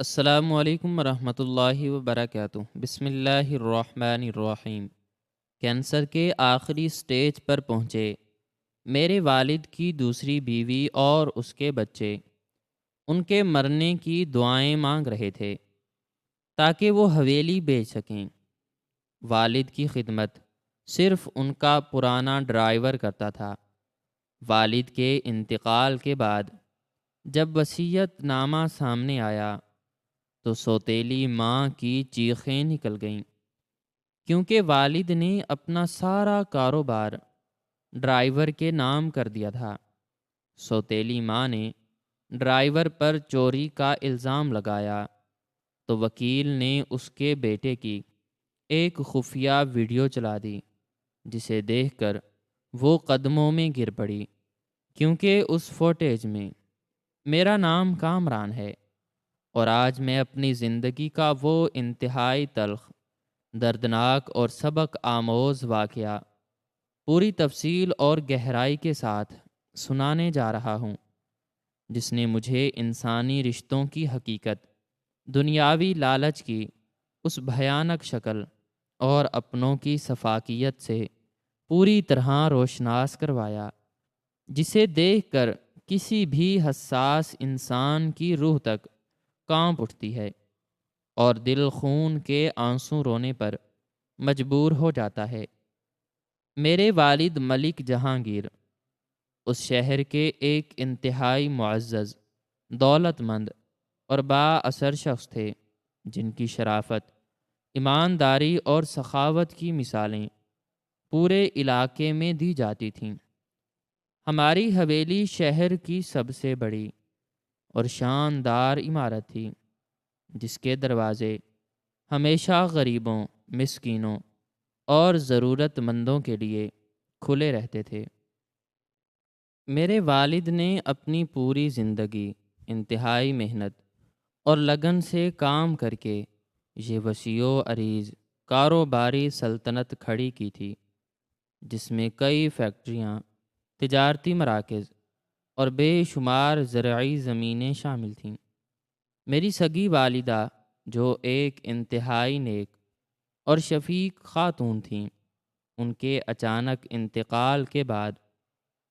السلام علیکم ورحمۃ اللہ وبرکاتہ۔ بسم اللہ الرحمن الرحیم۔ کینسر کے آخری سٹیج پر پہنچے میرے والد کی دوسری بیوی اور اس کے بچے ان کے مرنے کی دعائیں مانگ رہے تھے تاکہ وہ حویلی بیچ سکیں۔ والد کی خدمت صرف ان کا پرانا ڈرائیور کرتا تھا۔ والد کے انتقال کے بعد جب وصیت نامہ سامنے آیا تو سوتیلی ماں کی چیخیں نکل گئیں، کیونکہ والد نے اپنا سارا کاروبار ڈرائیور کے نام کر دیا تھا۔ سوتیلی ماں نے ڈرائیور پر چوری کا الزام لگایا تو وکیل نے اس کے بیٹے کی ایک خفیہ ویڈیو چلا دی، جسے دیکھ کر وہ قدموں میں گر پڑی، کیونکہ اس فوٹیج میں میرا نام کامران ہے۔ اور آج میں اپنی زندگی کا وہ انتہائی تلخ، دردناک اور سبق آموز واقعہ پوری تفصیل اور گہرائی کے ساتھ سنانے جا رہا ہوں، جس نے مجھے انسانی رشتوں کی حقیقت، دنیاوی لالچ کی اس بھیانک شکل اور اپنوں کی سفاکیت سے پوری طرح روشناس کروایا، جسے دیکھ کر کسی بھی حساس انسان کی روح تک کانپ اٹھتی ہے اور دل خون کے آنسو رونے پر مجبور ہو جاتا ہے۔ میرے والد ملک جہانگیر اس شہر کے ایک انتہائی معزز، دولت مند اور با اثر شخص تھے، جن کی شرافت، ایمانداری اور سخاوت کی مثالیں پورے علاقے میں دی جاتی تھیں۔ ہماری حویلی شہر کی سب سے بڑی اور شاندار عمارت تھی، جس کے دروازے ہمیشہ غریبوں، مسکینوں اور ضرورت مندوں کے لیے کھلے رہتے تھے۔ میرے والد نے اپنی پوری زندگی انتہائی محنت اور لگن سے کام کر کے یہ وسیع و عریض کاروباری سلطنت کھڑی کی تھی، جس میں کئی فیکٹریاں، تجارتی مراکز اور بے شمار زرعی زمینیں شامل تھیں۔ میری سگی والدہ، جو ایک انتہائی نیک اور شفیق خاتون تھیں، ان کے اچانک انتقال کے بعد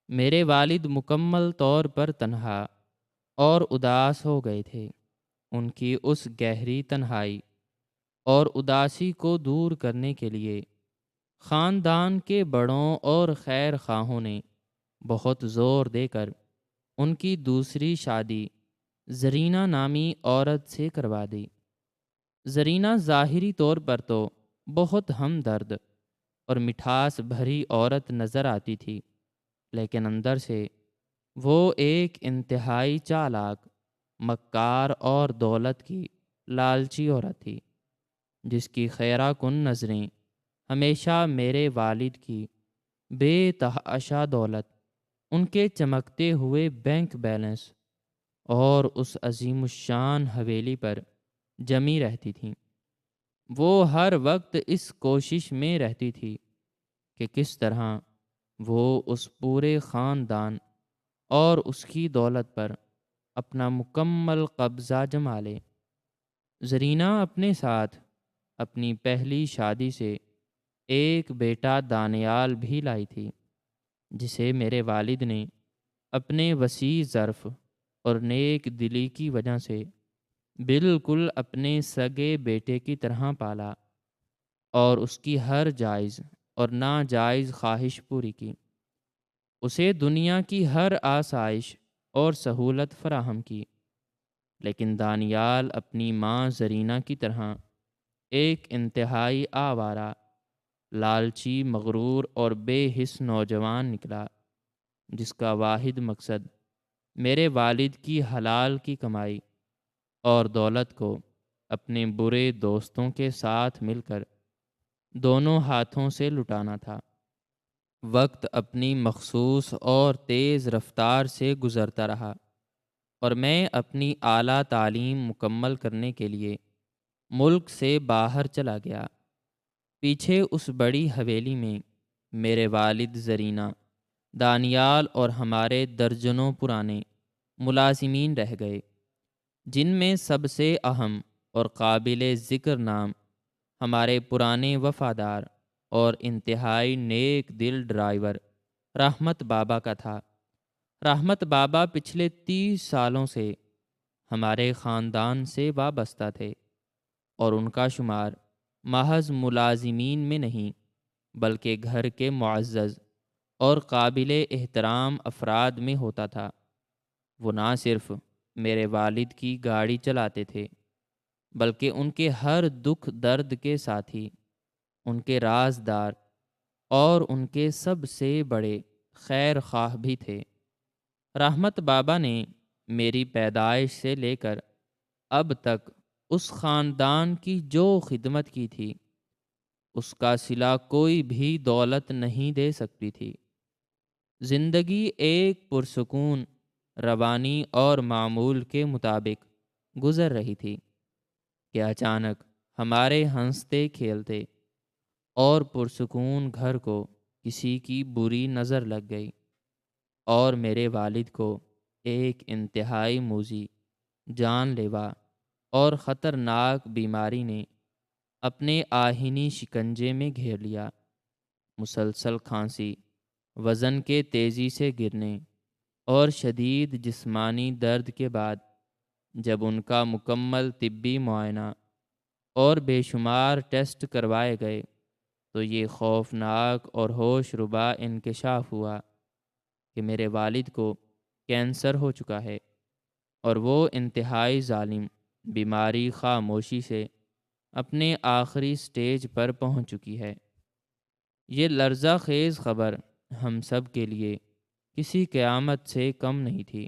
میرے والد مکمل طور پر تنہا اور اداس ہو گئے تھے۔ ان کی اس گہری تنہائی اور اداسی کو دور کرنے کے لیے خاندان کے بڑوں اور خیر خواہوں نے بہت زور دے کر ان کی دوسری شادی زرینہ نامی عورت سے کروا دی۔ زرینہ ظاہری طور پر تو بہت ہمدرد اور مٹھاس بھری عورت نظر آتی تھی، لیکن اندر سے وہ ایک انتہائی چالاک، مکار اور دولت کی لالچی عورت تھی، جس کی خیرہ کن نظریں ہمیشہ میرے والد کی بے تحاشا دولت، ان کے چمکتے ہوئے بینک بیلنس اور اس عظیم الشان حویلی پر جمی رہتی تھیں۔ وہ ہر وقت اس کوشش میں رہتی تھی کہ کس طرح وہ اس پورے خاندان اور اس کی دولت پر اپنا مکمل قبضہ جما لے۔ زرینہ اپنے ساتھ اپنی پہلی شادی سے ایک بیٹا دانیال بھی لائی تھی، جسے میرے والد نے اپنے وسیع ظرف اور نیک دلی کی وجہ سے بالکل اپنے سگے بیٹے کی طرح پالا اور اس کی ہر جائز اور ناجائز خواہش پوری کی۔ اسے دنیا کی ہر آسائش اور سہولت فراہم کی، لیکن دانیال اپنی ماں زرینہ کی طرح ایک انتہائی آوارہ، لالچی، مغرور اور بے حس نوجوان نکلا، جس کا واحد مقصد میرے والد کی حلال کی کمائی اور دولت کو اپنے برے دوستوں کے ساتھ مل کر دونوں ہاتھوں سے لٹانا تھا۔ وقت اپنی مخصوص اور تیز رفتار سے گزرتا رہا اور میں اپنی اعلیٰ تعلیم مکمل کرنے کے لیے ملک سے باہر چلا گیا۔ پیچھے اس بڑی حویلی میں میرے والد، زرینہ، دانیال اور ہمارے درجنوں پرانے ملازمین رہ گئے۔ جن میں سب سے اہم اور قابل ذکر نام ہمارے پرانے وفادار اور انتہائی نیک دل ڈرائیور رحمت بابا کا تھا۔ رحمت بابا پچھلے 30 سالوں سے ہمارے خاندان سے وابستہ تھے، اور ان کا شمار محض ملازمین میں نہیں بلکہ گھر کے معزز اور قابل احترام افراد میں ہوتا تھا۔ وہ نہ صرف میرے والد کی گاڑی چلاتے تھے بلکہ ان کے ہر دکھ درد کے ساتھی، ان کے رازدار اور ان کے سب سے بڑے خیر خواہ بھی تھے۔ رحمت بابا نے میری پیدائش سے لے کر اب تک اس خاندان کی جو خدمت کی تھی، اس کا صلہ کوئی بھی دولت نہیں دے سکتی تھی۔ زندگی ایک پرسکون روانی اور معمول کے مطابق گزر رہی تھی کہ اچانک ہمارے ہنستے کھیلتے اور پرسکون گھر کو کسی کی بری نظر لگ گئی، اور میرے والد کو ایک انتہائی موذی، جان لیوا اور خطرناک بیماری نے اپنے آہنی شکنجے میں گھیر لیا۔ مسلسل کھانسی، وزن کے تیزی سے گرنے اور شدید جسمانی درد کے بعد جب ان کا مکمل طبی معائنہ اور بے شمار ٹیسٹ کروائے گئے تو یہ خوفناک اور ہوش ربا انکشاف ہوا کہ میرے والد کو کینسر ہو چکا ہے، اور وہ انتہائی ظالم بیماری خاموشی سے اپنے آخری سٹیج پر پہنچ چکی ہے۔ یہ لرزہ خیز خبر ہم سب کے لیے کسی قیامت سے کم نہیں تھی،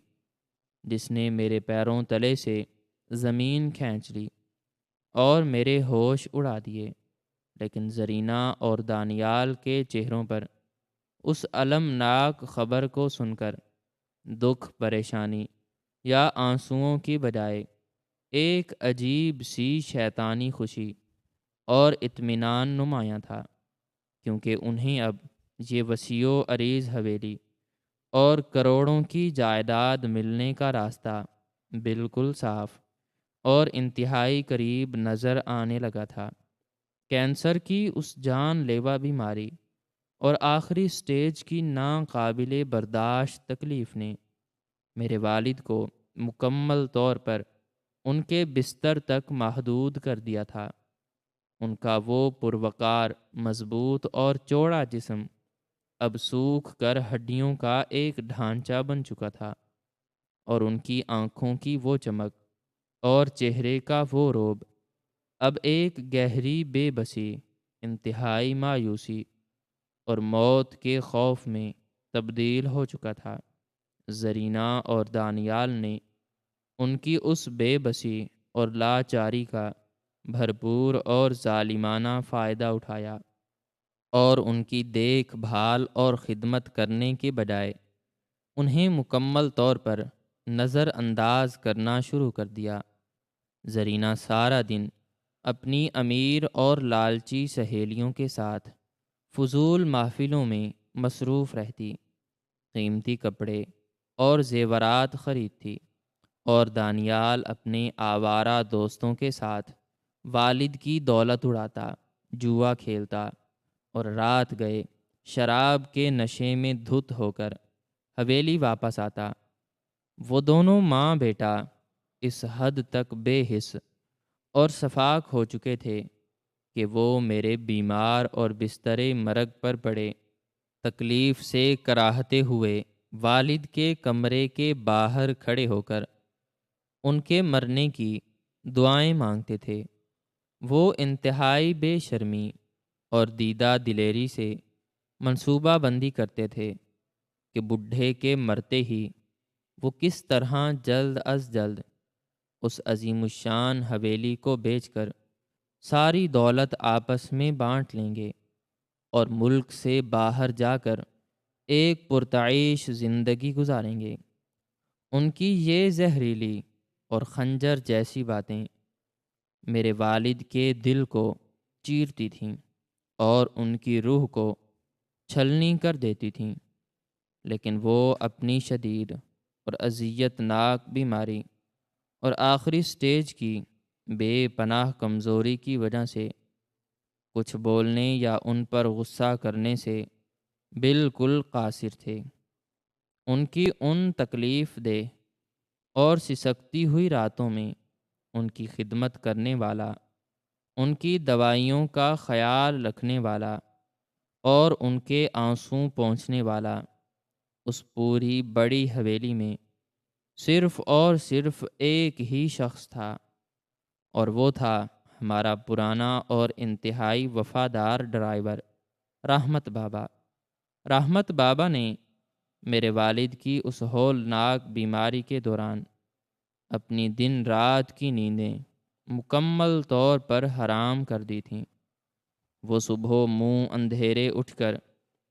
جس نے میرے پیروں تلے سے زمین کھینچ لی اور میرے ہوش اڑا دیے۔ لیکن زرینہ اور دانیال کے چہروں پر اس المناک خبر کو سن کر دکھ، پریشانی یا آنسوؤں کی بجائے ایک عجیب سی شیطانی خوشی اور اطمینان نمایاں تھا، کیونکہ انہیں اب یہ وسیع و عریض حویلی اور کروڑوں کی جائیداد ملنے کا راستہ بالکل صاف اور انتہائی قریب نظر آنے لگا تھا۔ کینسر کی اس جان لیوا بیماری اور آخری سٹیج کی ناقابل برداشت تکلیف نے میرے والد کو مکمل طور پر ان کے بستر تک محدود کر دیا تھا۔ ان کا وہ پروقار، مضبوط اور چوڑا جسم اب سوکھ کر ہڈیوں کا ایک ڈھانچہ بن چکا تھا، اور ان کی آنکھوں کی وہ چمک اور چہرے کا وہ روب اب ایک گہری بے بسی، انتہائی مایوسی اور موت کے خوف میں تبدیل ہو چکا تھا۔ زرینہ اور دانیال نے ان کی اس بے بسی اور لاچاری کا بھرپور اور ظالمانہ فائدہ اٹھایا، اور ان کی دیکھ بھال اور خدمت کرنے کے بجائے انہیں مکمل طور پر نظر انداز کرنا شروع کر دیا۔ زرینہ سارا دن اپنی امیر اور لالچی سہیلیوں کے ساتھ فضول محفلوں میں مصروف رہتی، قیمتی کپڑے اور زیورات خریدتی، اور دانیال اپنے آوارہ دوستوں کے ساتھ والد کی دولت اڑاتا، جوا کھیلتا اور رات گئے شراب کے نشے میں دھت ہو کر حویلی واپس آتا۔ وہ دونوں ماں بیٹا اس حد تک بے حس اور شفاق ہو چکے تھے کہ وہ میرے بیمار اور بستر مرگ پر پڑے تکلیف سے کراہتے ہوئے والد کے کمرے کے باہر کھڑے ہو کر ان کے مرنے کی دعائیں مانگتے تھے۔ وہ انتہائی بے شرمی اور دیدہ دلیری سے منصوبہ بندی کرتے تھے کہ بڈھے کے مرتے ہی وہ کس طرح جلد از جلد اس عظیم الشان حویلی کو بیچ کر ساری دولت آپس میں بانٹ لیں گے، اور ملک سے باہر جا کر ایک پرتعیش زندگی گزاریں گے۔ ان کی یہ زہریلی اور خنجر جیسی باتیں میرے والد کے دل کو چیرتی تھیں اور ان کی روح کو چھلنی کر دیتی تھیں، لیکن وہ اپنی شدید اور اذیت ناک بیماری اور آخری سٹیج کی بے پناہ کمزوری کی وجہ سے کچھ بولنے یا ان پر غصہ کرنے سے بالکل قاصر تھے۔ ان کی ان تکلیف دہ اور سسکتی ہوئی راتوں میں ان کی خدمت کرنے والا، ان کی دوائیوں کا خیال رکھنے والا اور ان کے آنسوں پہنچنے والا اس پوری بڑی حویلی میں صرف اور صرف ایک ہی شخص تھا، اور وہ تھا ہمارا پرانا اور انتہائی وفادار ڈرائیور رحمت بابا۔ رحمت بابا نے میرے والد کی اس ہولناک بیماری کے دوران اپنی دن رات کی نیندیں مکمل طور پر حرام کر دی تھیں۔ وہ صبح منہ اندھیرے اٹھ کر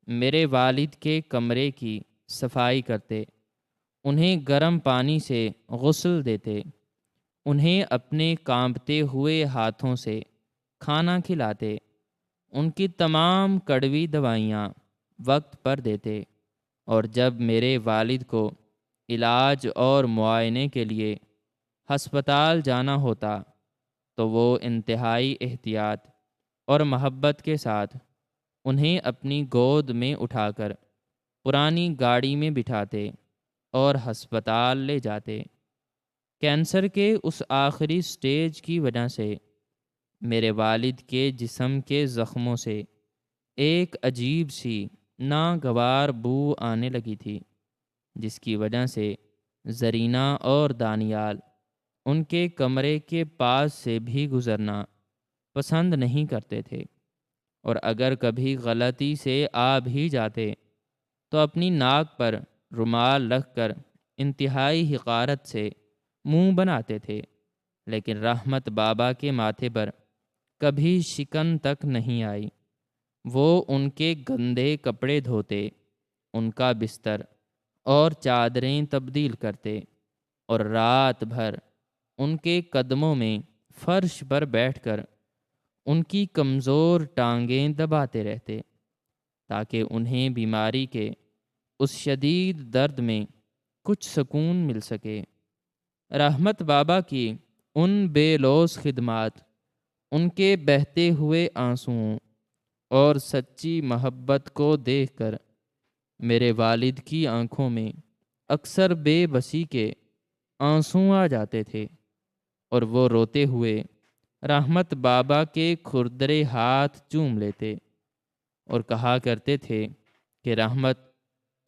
میرے والد کے کمرے کی صفائی کرتے، انہیں گرم پانی سے غسل دیتے، انہیں اپنے کانپتے ہوئے ہاتھوں سے کھانا کھلاتے، ان کی تمام کڑوی دوائیاں وقت پر دیتے، اور جب میرے والد کو علاج اور معائنے کے لیے ہسپتال جانا ہوتا تو وہ انتہائی احتیاط اور محبت کے ساتھ انہیں اپنی گود میں اٹھا کر پرانی گاڑی میں بٹھاتے اور ہسپتال لے جاتے۔ کینسر کے اس آخری سٹیج کی وجہ سے میرے والد کے جسم کے زخموں سے ایک عجیب سی ناگوار بو آنے لگی تھی، جس کی وجہ سے زرینہ اور دانیال ان کے کمرے کے پاس سے بھی گزرنا پسند نہیں کرتے تھے، اور اگر کبھی غلطی سے آ بھی جاتے تو اپنی ناک پر رومال رکھ کر انتہائی حقارت سے منہ بناتے تھے، لیکن رحمت بابا کے ماتھے پر کبھی شکن تک نہیں آئی۔ وہ ان کے گندے کپڑے دھوتے، ان کا بستر اور چادریں تبدیل کرتے، اور رات بھر ان کے قدموں میں فرش پر بیٹھ کر ان کی کمزور ٹانگیں دباتے رہتے تاکہ انہیں بیماری کے اس شدید درد میں کچھ سکون مل سکے۔ رحمت بابا کی ان بے لوث خدمات، ان کے بہتے ہوئے آنسوؤں اور سچی محبت کو دیکھ کر میرے والد کی آنکھوں میں اکثر بے بسی کے آنسوں آ جاتے تھے، اور وہ روتے ہوئے رحمت بابا کے کھردرے ہاتھ چوم لیتے اور کہا کرتے تھے کہ رحمت،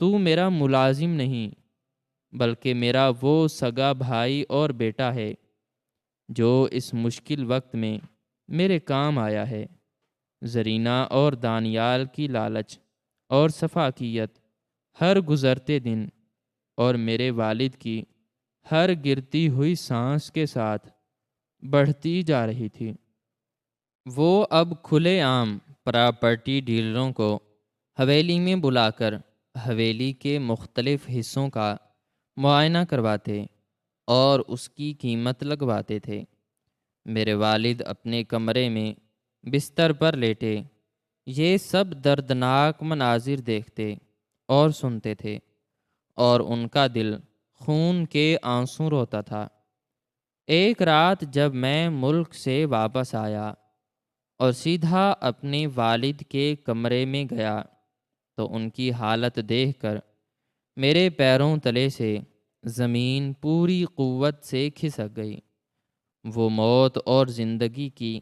تو میرا ملازم نہیں بلکہ میرا وہ سگا بھائی اور بیٹا ہے جو اس مشکل وقت میں میرے کام آیا ہے۔ زرینہ اور دانیال کی لالچ اور شفافیت ہر گزرتے دن اور میرے والد کی ہر گرتی ہوئی سانس کے ساتھ بڑھتی جا رہی تھی۔ وہ اب کھلے عام پراپرٹی ڈیلروں کو حویلی میں بلا کر حویلی کے مختلف حصوں کا معائنہ کرواتے اور اس کی قیمت لگواتے تھے۔ میرے والد اپنے کمرے میں بستر پر لیٹے یہ سب دردناک مناظر دیکھتے اور سنتے تھے، اور ان کا دل خون کے آنسوں روتا تھا۔ ایک رات جب میں ملک سے واپس آیا اور سیدھا اپنے والد کے کمرے میں گیا تو ان کی حالت دیکھ کر میرے پیروں تلے سے زمین پوری قوت سے کھسک گئی۔ وہ موت اور زندگی کی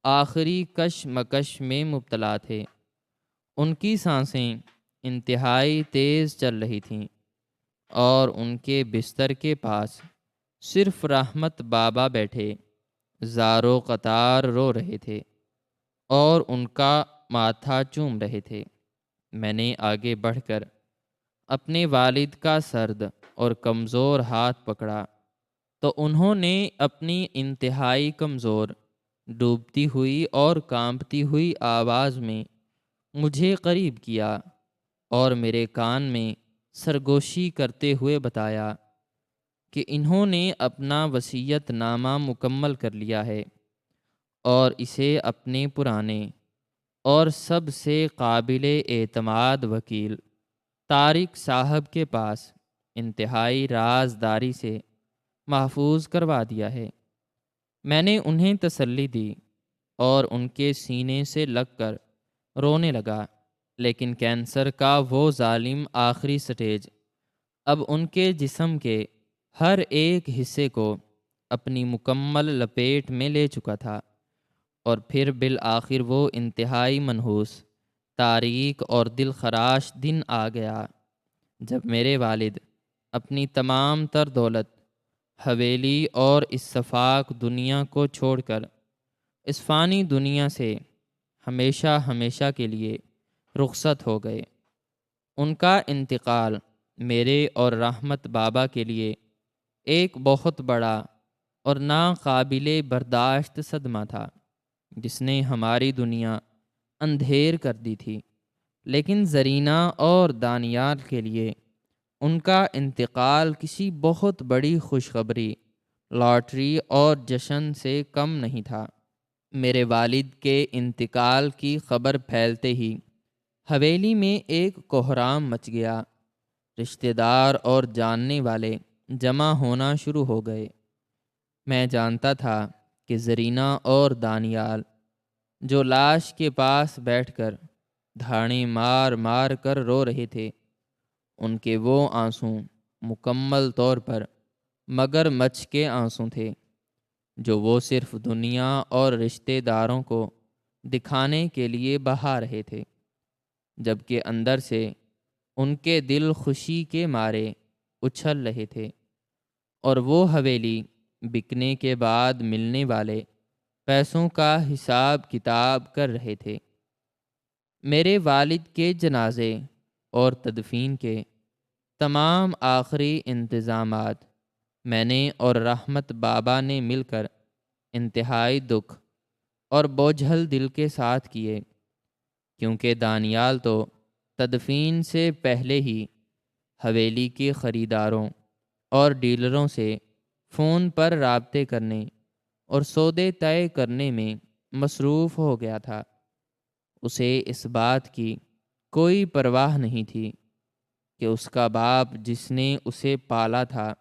آخری کشمکش میں مبتلا تھے۔ ان کی سانسیں انتہائی تیز چل رہی تھیں، اور ان کے بستر کے پاس صرف رحمت بابا بیٹھے زارو قطار رو رہے تھے اور ان کا ماتھا چوم رہے تھے۔ میں نے آگے بڑھ کر اپنے والد کا سرد اور کمزور ہاتھ پکڑا تو انہوں نے اپنی انتہائی کمزور، ڈوبتی ہوئی اور کانپتی ہوئی آواز میں مجھے قریب کیا اور میرے کان میں سرگوشی کرتے ہوئے بتایا کہ انہوں نے اپنا وصیت نامہ مکمل کر لیا ہے اور اسے اپنے پرانے اور سب سے قابل اعتماد وکیل طارق صاحب کے پاس انتہائی رازداری سے محفوظ کروا دیا ہے۔ میں نے انہیں تسلی دی اور ان کے سینے سے لگ کر رونے لگا، لیکن کینسر کا وہ ظالم آخری سٹیج اب ان کے جسم کے ہر ایک حصے کو اپنی مکمل لپیٹ میں لے چکا تھا، اور پھر بالآخر وہ انتہائی منحوس، تاریک اور دل خراش دن آ گیا جب میرے والد اپنی تمام تر دولت، حویلی اور اس صفاک دنیا کو چھوڑ کر اس فانی دنیا سے ہمیشہ ہمیشہ کے لیے رخصت ہو گئے۔ ان کا انتقال میرے اور رحمت بابا کے لیے ایک بہت بڑا اور ناقابل برداشت صدمہ تھا، جس نے ہماری دنیا اندھیر کر دی تھی، لیکن زرینہ اور دانیال کے لیے ان کا انتقال کسی بہت بڑی خوشخبری، لاٹری اور جشن سے کم نہیں تھا۔ میرے والد کے انتقال کی خبر پھیلتے ہی حویلی میں ایک کوہرام مچ گیا۔ رشتہ دار اور جاننے والے جمع ہونا شروع ہو گئے۔ میں جانتا تھا کہ زرینہ اور دانیال، جو لاش کے پاس بیٹھ کر دھاڑیں مار مار کر رو رہے تھے، ان کے وہ آنسو مکمل طور پر مگر مچھ کے آنسو تھے، جو وہ صرف دنیا اور رشتہ داروں کو دکھانے کے لیے بہا رہے تھے، جبکہ اندر سے ان کے دل خوشی کے مارے اچھل رہے تھے، اور وہ حویلی بکنے کے بعد ملنے والے پیسوں کا حساب کتاب کر رہے تھے۔ میرے والد کے جنازے اور تدفین کے تمام آخری انتظامات میں نے اور رحمت بابا نے مل کر انتہائی دکھ اور بوجھل دل کے ساتھ کیے، کیونکہ دانیال تو تدفین سے پہلے ہی حویلی کے خریداروں اور ڈیلروں سے فون پر رابطے کرنے اور سودے طے کرنے میں مصروف ہو گیا تھا۔ اسے اس بات کی کوئی پرواہ نہیں تھی کہ اس کا باپ جس نے اسے پالا تھا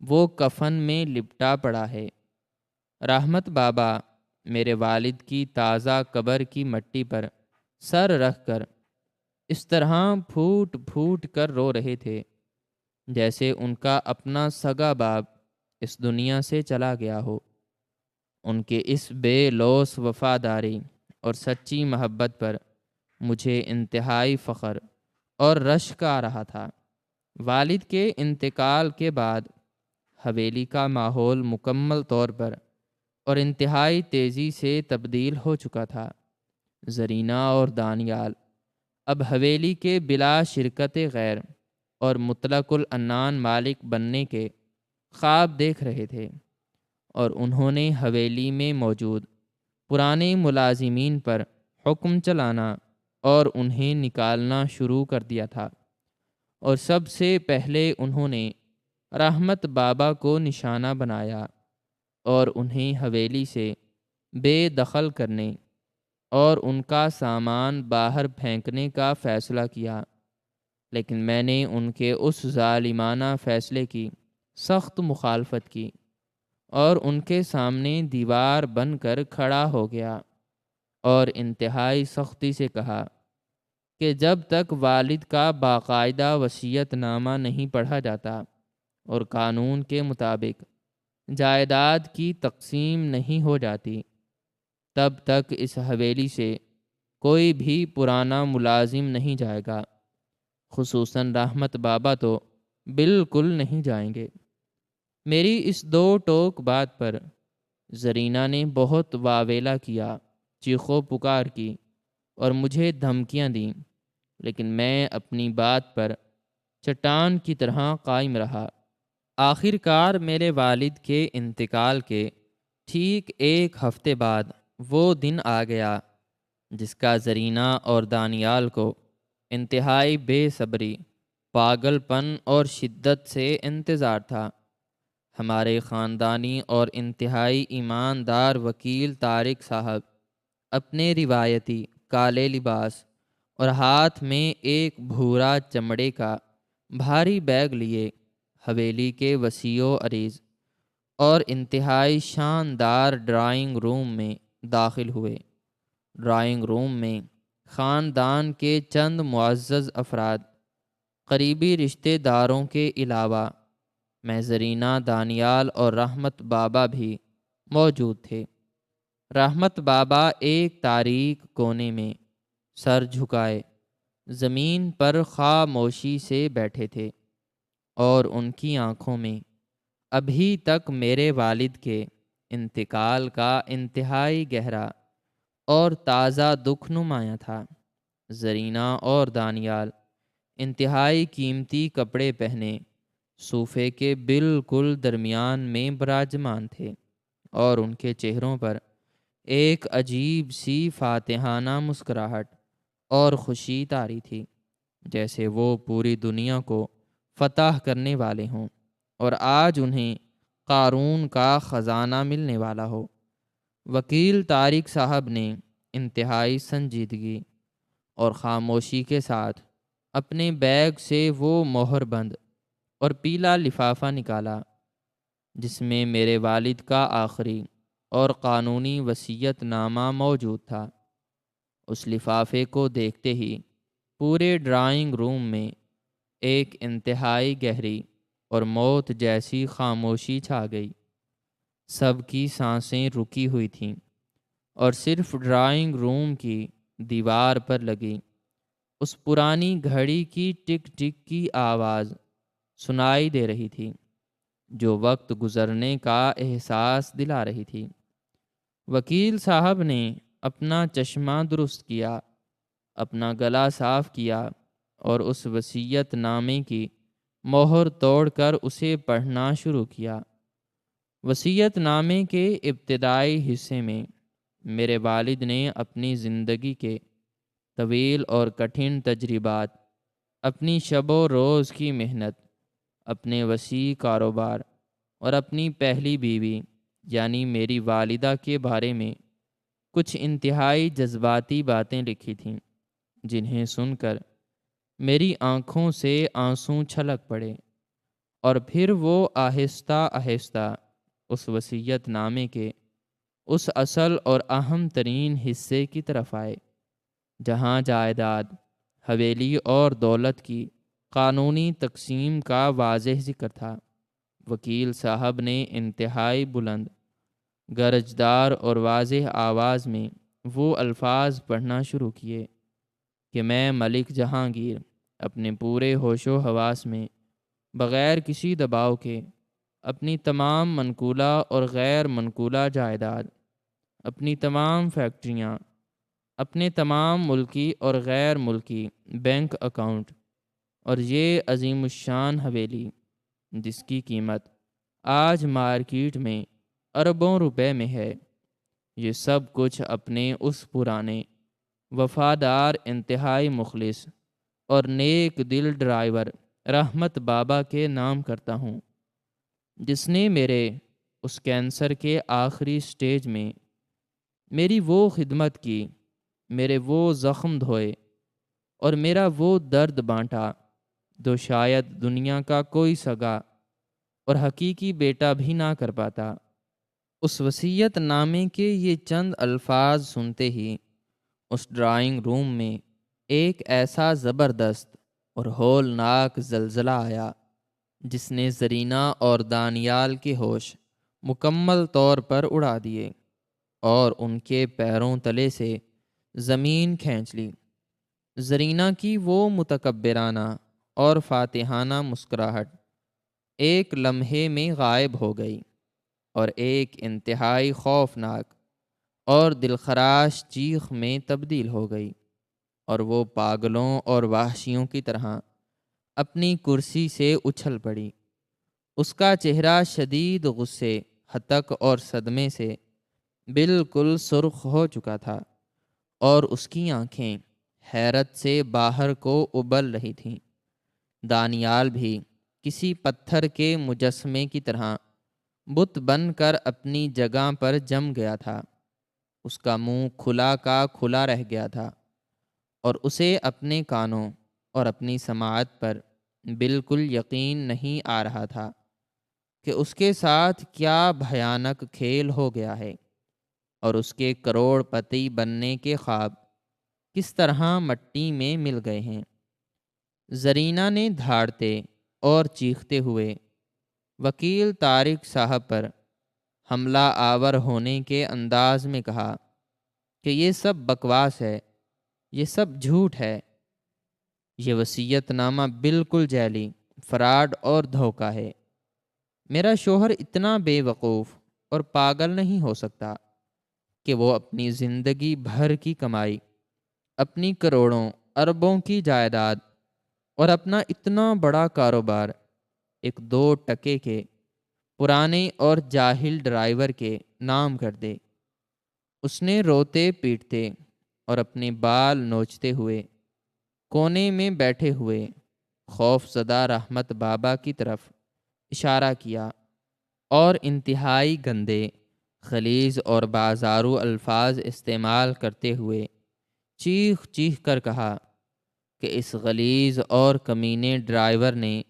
وہ کفن میں لپٹا پڑا ہے۔ رحمت بابا میرے والد کی تازہ قبر کی مٹی پر سر رکھ کر اس طرح پھوٹ پھوٹ کر رو رہے تھے جیسے ان کا اپنا سگا باپ اس دنیا سے چلا گیا ہو۔ ان کے اس بے لوث وفاداری اور سچی محبت پر مجھے انتہائی فخر اور رشک آ رہا تھا۔ والد کے انتقال کے بعد حویلی کا ماحول مکمل طور پر اور انتہائی تیزی سے تبدیل ہو چکا تھا۔ زرینہ اور دانیال اب حویلی کے بلا شرکت غیر اور مطلق العنان مالک بننے کے خواب دیکھ رہے تھے، اور انہوں نے حویلی میں موجود پرانے ملازمین پر حکم چلانا اور انہیں نکالنا شروع کر دیا تھا، اور سب سے پہلے انہوں نے رحمت بابا کو نشانہ بنایا اور انہیں حویلی سے بے دخل کرنے اور ان کا سامان باہر پھینکنے کا فیصلہ کیا، لیکن میں نے ان کے اس ظالمانہ فیصلے کی سخت مخالفت کی اور ان کے سامنے دیوار بن کر کھڑا ہو گیا اور انتہائی سختی سے کہا کہ جب تک والد کا باقاعدہ وصیت نامہ نہیں پڑھا جاتا اور قانون کے مطابق جائیداد کی تقسیم نہیں ہو جاتی، تب تک اس حویلی سے کوئی بھی پرانا ملازم نہیں جائے گا، خصوصاً رحمت بابا تو بالکل نہیں جائیں گے۔ میری اس دو ٹوک بات پر زرینہ نے بہت واویلا کیا، چیخو پکار کی اور مجھے دھمکیاں دیں، لیکن میں اپنی بات پر چٹان کی طرح قائم رہا۔ آخر کار میرے والد کے انتقال کے ٹھیک ایک ہفتے بعد وہ دن آ گیا جس کا زرینہ اور دانیال کو انتہائی بے صبری، پاگل پن اور شدت سے انتظار تھا۔ ہمارے خاندانی اور انتہائی ایماندار وکیل طارق صاحب اپنے روایتی کالے لباس اور ہاتھ میں ایک بھورا چمڑے کا بھاری بیگ لیے حویلی کے وسیع و عریض اور انتہائی شاندار ڈرائنگ روم میں داخل ہوئے۔ ڈرائنگ روم میں خاندان کے چند معزز افراد، قریبی رشتہ داروں کے علاوہ میں زرینہ، دانیال اور رحمت بابا بھی موجود تھے۔ رحمت بابا ایک تاریک کونے میں سر جھکائے زمین پر خاموشی سے بیٹھے تھے، اور ان کی آنکھوں میں ابھی تک میرے والد کے انتقال کا انتہائی گہرا اور تازہ دکھ نمایاں تھا۔ زرینہ اور دانیال انتہائی قیمتی کپڑے پہنے صوفے کے بالکل درمیان میں براجمان تھے، اور ان کے چہروں پر ایک عجیب سی فاتحانہ مسکراہٹ اور خوشی طاری تھی، جیسے وہ پوری دنیا کو فتح کرنے والے ہوں اور آج انہیں قارون کا خزانہ ملنے والا ہو۔ وکیل طارق صاحب نے انتہائی سنجیدگی اور خاموشی کے ساتھ اپنے بیگ سے وہ مہر بند اور پیلا لفافہ نکالا جس میں میرے والد کا آخری اور قانونی وصیت نامہ موجود تھا۔ اس لفافے کو دیکھتے ہی پورے ڈرائنگ روم میں ایک انتہائی گہری اور موت جیسی خاموشی چھا گئی۔ سب کی سانسیں رکی ہوئی تھیں، اور صرف ڈرائنگ روم کی دیوار پر لگی اس پرانی گھڑی کی ٹک ٹک کی آواز سنائی دے رہی تھی، جو وقت گزرنے کا احساس دلا رہی تھی۔ وکیل صاحب نے اپنا چشمہ درست کیا، اپنا گلا صاف کیا، اور اس وصیت نامے کی مہر توڑ کر اسے پڑھنا شروع کیا۔ وصیت نامے کے ابتدائی حصے میں میرے والد نے اپنی زندگی کے طویل اور کٹھن تجربات، اپنی شب و روز کی محنت، اپنے وسیع کاروبار اور اپنی پہلی بیوی یعنی میری والدہ کے بارے میں کچھ انتہائی جذباتی باتیں لکھی تھیں، جنہیں سن کر میری آنکھوں سے آنسو چھلک پڑے، اور پھر وہ آہستہ آہستہ اس وصیت نامے کے اس اصل اور اہم ترین حصے کی طرف آئے، جہاں جائیداد، حویلی اور دولت کی قانونی تقسیم کا واضح ذکر تھا۔ وکیل صاحب نے انتہائی بلند، گرجدار اور واضح آواز میں وہ الفاظ پڑھنا شروع کیے کہ میں ملک جہانگیر اپنے پورے ہوش و حواس میں بغیر کسی دباؤ کے اپنی تمام منقولہ اور غیر منقولہ جائیداد، اپنی تمام فیکٹریاں، اپنے تمام ملکی اور غیر ملکی بینک اکاؤنٹ، اور یہ عظیم الشان حویلی جس کی قیمت آج مارکیٹ میں اربوں روپے میں ہے، یہ سب کچھ اپنے اس پرانے، وفادار، انتہائی مخلص اور نیک دل ڈرائیور رحمت بابا کے نام کرتا ہوں، جس نے میرے اس کینسر کے آخری سٹیج میں میری وہ خدمت کی، میرے وہ زخم دھوئے اور میرا وہ درد بانٹا جو شاید دنیا کا کوئی سگا اور حقیقی بیٹا بھی نہ کر پاتا۔ اس وصیت نامے کے یہ چند الفاظ سنتے ہی اس ڈرائنگ روم میں ایک ایسا زبردست اور ہولناک زلزلہ آیا جس نے زرینہ اور دانیال کے ہوش مکمل طور پر اڑا دیے اور ان کے پیروں تلے سے زمین کھینچ لی۔ زرینہ کی وہ متکبرانہ اور فاتحانہ مسکراہٹ ایک لمحے میں غائب ہو گئی، اور ایک انتہائی خوفناک اور دلخراش چیخ میں تبدیل ہو گئی، اور وہ پاگلوں اور وحشیوں کی طرح اپنی کرسی سے اچھل پڑی۔ اس کا چہرہ شدید غصے، ہتک اور صدمے سے بالکل سرخ ہو چکا تھا، اور اس کی آنکھیں حیرت سے باہر کو ابل رہی تھیں۔ دانیال بھی کسی پتھر کے مجسمے کی طرح بت بن کر اپنی جگہ پر جم گیا تھا۔ اس کا منہ کھلا کا کھلا رہ گیا تھا، اور اسے اپنے کانوں اور اپنی سماعت پر بالکل یقین نہیں آ رہا تھا کہ اس کے ساتھ کیا بھیانک کھیل ہو گیا ہے اور اس کے کروڑ پتی بننے کے خواب کس طرح مٹی میں مل گئے ہیں۔ زرینہ نے دھاڑتے اور چیختے ہوئے وکیل طارق صاحب پر حملہ آور ہونے کے انداز میں کہا کہ یہ سب بکواس ہے، یہ سب جھوٹ ہے، یہ وصیت نامہ بالکل جعلی، فراڈ اور دھوکہ ہے۔ میرا شوہر اتنا بے وقوف اور پاگل نہیں ہو سکتا کہ وہ اپنی زندگی بھر کی کمائی، اپنی کروڑوں اربوں کی جائیداد اور اپنا اتنا بڑا کاروبار ایک 2 ٹکے کے پرانے اور جاہل ڈرائیور کے نام کر دے۔ اس نے روتے پیٹتے اور اپنے بال نوچتے ہوئے کونے میں بیٹھے ہوئے خوف زدہ رحمت بابا کی طرف اشارہ کیا اور انتہائی گندے، غلیظ اور بازارو الفاظ استعمال کرتے ہوئے چیخ چیخ کر کہا کہ اس غلیظ اور کمینے ڈرائیور نے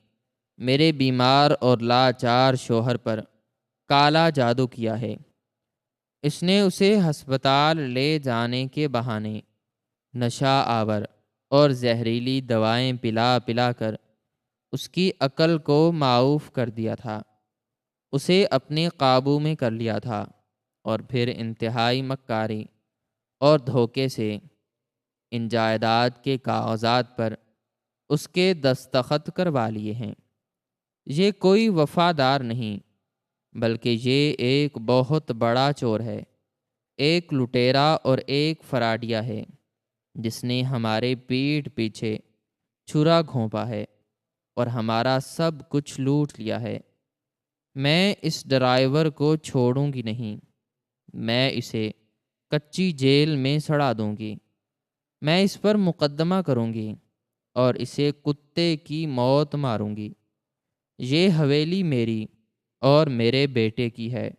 میرے بیمار اور لاچار شوہر پر کالا جادو کیا ہے۔ اس نے اسے ہسپتال لے جانے کے بہانے نشہ آور اور زہریلی دوائیں پلا پلا کر اس کی عقل کو معوف کر دیا تھا، اسے اپنے قابو میں کر لیا تھا اور پھر انتہائی مکاری اور دھوکے سے ان جائیداد کے کاغذات پر اس کے دستخط کروا لیے ہیں۔ یہ کوئی وفادار نہیں، بلکہ یہ ایک بہت بڑا چور ہے، ایک لٹیرا اور ایک فراڈیا ہے، جس نے ہمارے پیٹھ پیچھے چھرا گھونپا ہے اور ہمارا سب کچھ لوٹ لیا ہے۔ میں اس ڈرائیور کو چھوڑوں گی نہیں، میں اسے کچی جیل میں سڑا دوں گی، میں اس پر مقدمہ کروں گی اور اسے کتے کی موت ماروں گی۔ یہ حویلی میری اور میرے بیٹے کی ہے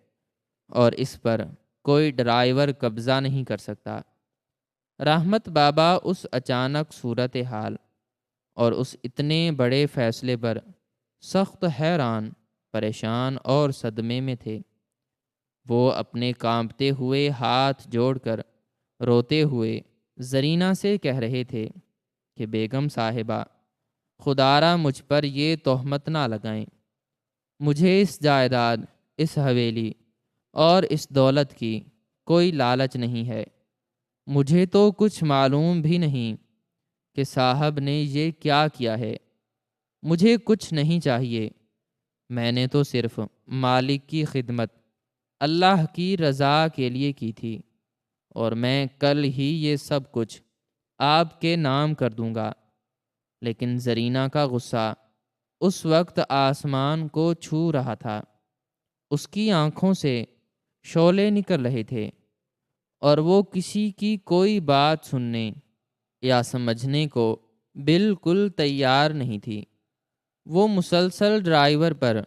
اور اس پر کوئی ڈرائیور قبضہ نہیں کر سکتا۔ رحمت بابا اس اچانک صورتحال اور اس اتنے بڑے فیصلے پر سخت حیران، پریشان اور صدمے میں تھے۔ وہ اپنے کانپتے ہوئے ہاتھ جوڑ کر روتے ہوئے زرینہ سے کہہ رہے تھے کہ بیگم صاحبہ، خدارا مجھ پر یہ تہمت نہ لگائیں، مجھے اس جائیداد، اس حویلی اور اس دولت کی کوئی لالچ نہیں ہے۔ مجھے تو کچھ معلوم بھی نہیں کہ صاحب نے یہ کیا کیا ہے، مجھے کچھ نہیں چاہیے، میں نے تو صرف مالک کی خدمت اللہ کی رضا کے لیے کی تھی اور میں کل ہی یہ سب کچھ آپ کے نام کر دوں گا۔ لیکن زرینہ کا غصہ اس وقت آسمان کو چھو رہا تھا، اس کی آنکھوں سے شعلے نکل رہے تھے اور وہ کسی کی کوئی بات سننے یا سمجھنے کو بالکل تیار نہیں تھی۔ وہ مسلسل ڈرائیور پر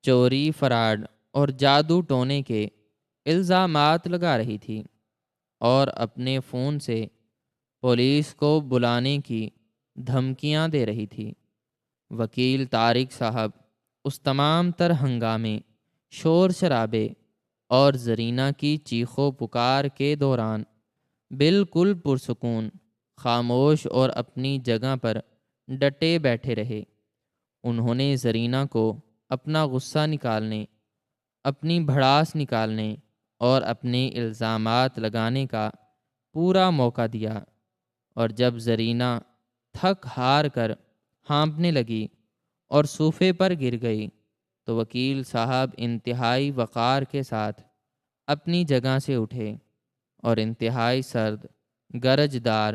چوری، فراڈ اور جادو ٹونے کے الزامات لگا رہی تھی اور اپنے فون سے پولیس کو بلانے کی دھمکیاں دے رہی تھی۔ وکیل طارق صاحب اس تمام تر ہنگامے، شور شرابے اور زرینہ کی چیخو پکار کے دوران بالکل پرسکون، خاموش اور اپنی جگہ پر ڈٹے بیٹھے رہے۔ انہوں نے زرینہ کو اپنا غصہ نکالنے، اپنی بھڑاس نکالنے اور اپنے الزامات لگانے کا پورا موقع دیا، اور جب زرینہ تھک ہار کر ہانپنے لگی اور صوفے پر گر گئی تو وکیل صاحب انتہائی وقار کے ساتھ اپنی جگہ سے اٹھے اور انتہائی سرد، گرجدار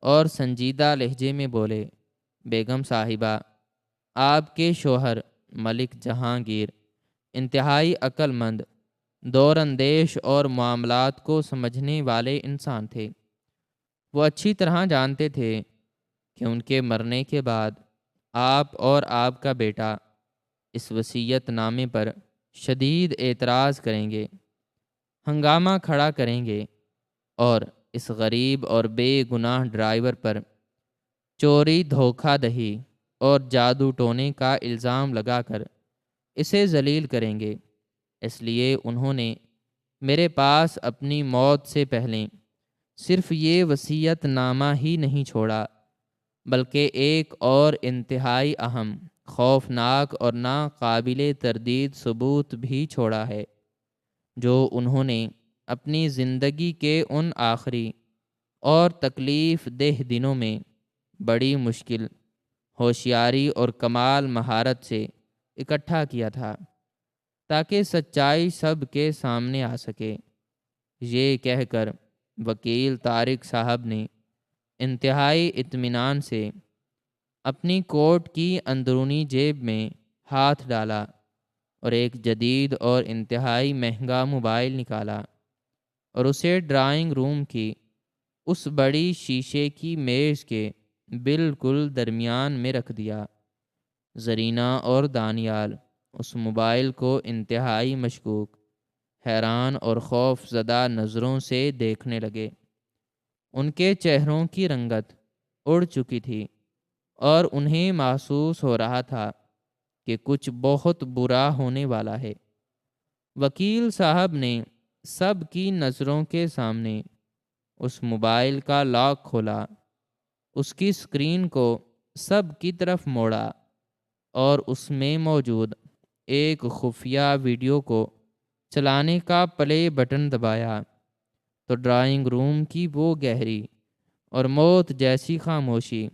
اور سنجیدہ لہجے میں بولے، بیگم صاحبہ، آپ کے شوہر ملک جہانگیر انتہائی عقل مند، دور اندیش اور معاملات کو سمجھنے والے انسان تھے۔ وہ اچھی طرح جانتے تھے کہ ان کے مرنے کے بعد آپ اور آپ کا بیٹا اس وصیت نامے پر شدید اعتراض کریں گے، ہنگامہ کھڑا کریں گے اور اس غریب اور بے گناہ ڈرائیور پر چوری، دھوکہ دہی اور جادو ٹونے کا الزام لگا کر اسے ذلیل کریں گے۔ اس لیے انہوں نے میرے پاس اپنی موت سے پہلے صرف یہ وصیت نامہ ہی نہیں چھوڑا، بلکہ ایک اور انتہائی اہم، خوفناک اور ناقابل تردید ثبوت بھی چھوڑا ہے، جو انہوں نے اپنی زندگی کے ان آخری اور تکلیف دہ دنوں میں بڑی مشکل، ہوشیاری اور کمال مہارت سے اکٹھا کیا تھا، تاکہ سچائی سب کے سامنے آ سکے۔ یہ کہہ کر وکیل طارق صاحب نے انتہائی اطمینان سے اپنی کوٹ کی اندرونی جیب میں ہاتھ ڈالا اور ایک جدید اور انتہائی مہنگا موبائل نکالا اور اسے ڈرائنگ روم کی اس بڑی شیشے کی میز کے بالکل درمیان میں رکھ دیا۔ زرینہ اور دانیال اس موبائل کو انتہائی مشکوک، حیران اور خوف زدہ نظروں سے دیکھنے لگے۔ ان کے چہروں کی رنگت اڑ چکی تھی اور انہیں محسوس ہو رہا تھا کہ کچھ بہت برا ہونے والا ہے۔ وکیل صاحب نے سب کی نظروں کے سامنے اس موبائل کا لاک کھولا، اس کی اسکرین کو سب کی طرف موڑا اور اس میں موجود ایک خفیہ ویڈیو کو چلانے کا پلے بٹن دبایا تو ڈرائنگ روم کی وہ گہری اور موت جیسی خاموشی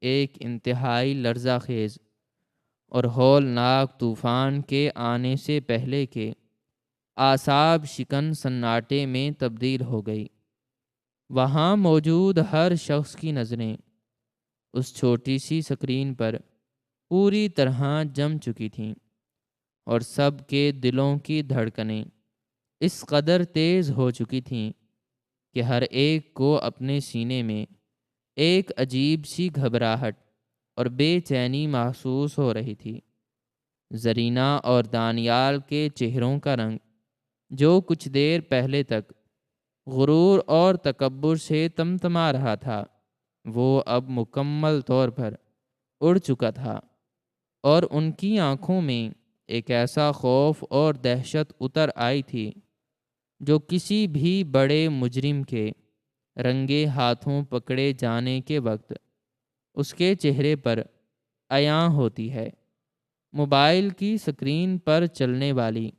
ایک انتہائی لرزہ خیز اور ہولناک طوفان کے آنے سے پہلے کے اعصاب شکن سناٹے میں تبدیل ہو گئی۔ وہاں موجود ہر شخص کی نظریں اس چھوٹی سی اسکرین پر پوری طرح جم چکی تھیں، اور سب کے دلوں کی دھڑکنیں اس قدر تیز ہو چکی تھیں کہ ہر ایک کو اپنے سینے میں ایک عجیب سی گھبراہٹ اور بے چینی محسوس ہو رہی تھی۔ زرینہ اور دانیال کے چہروں کا رنگ، جو کچھ دیر پہلے تک غرور اور تکبر سے تمتما رہا تھا، وہ اب مکمل طور پر اڑ چکا تھا، اور ان کی آنکھوں میں ایک ایسا خوف اور دہشت اتر آئی تھی جو کسی بھی بڑے مجرم کے رنگے ہاتھوں پکڑے جانے کے وقت اس کے چہرے پر عیاں ہوتی ہے۔ موبائل کی اسکرین پر چلنے والی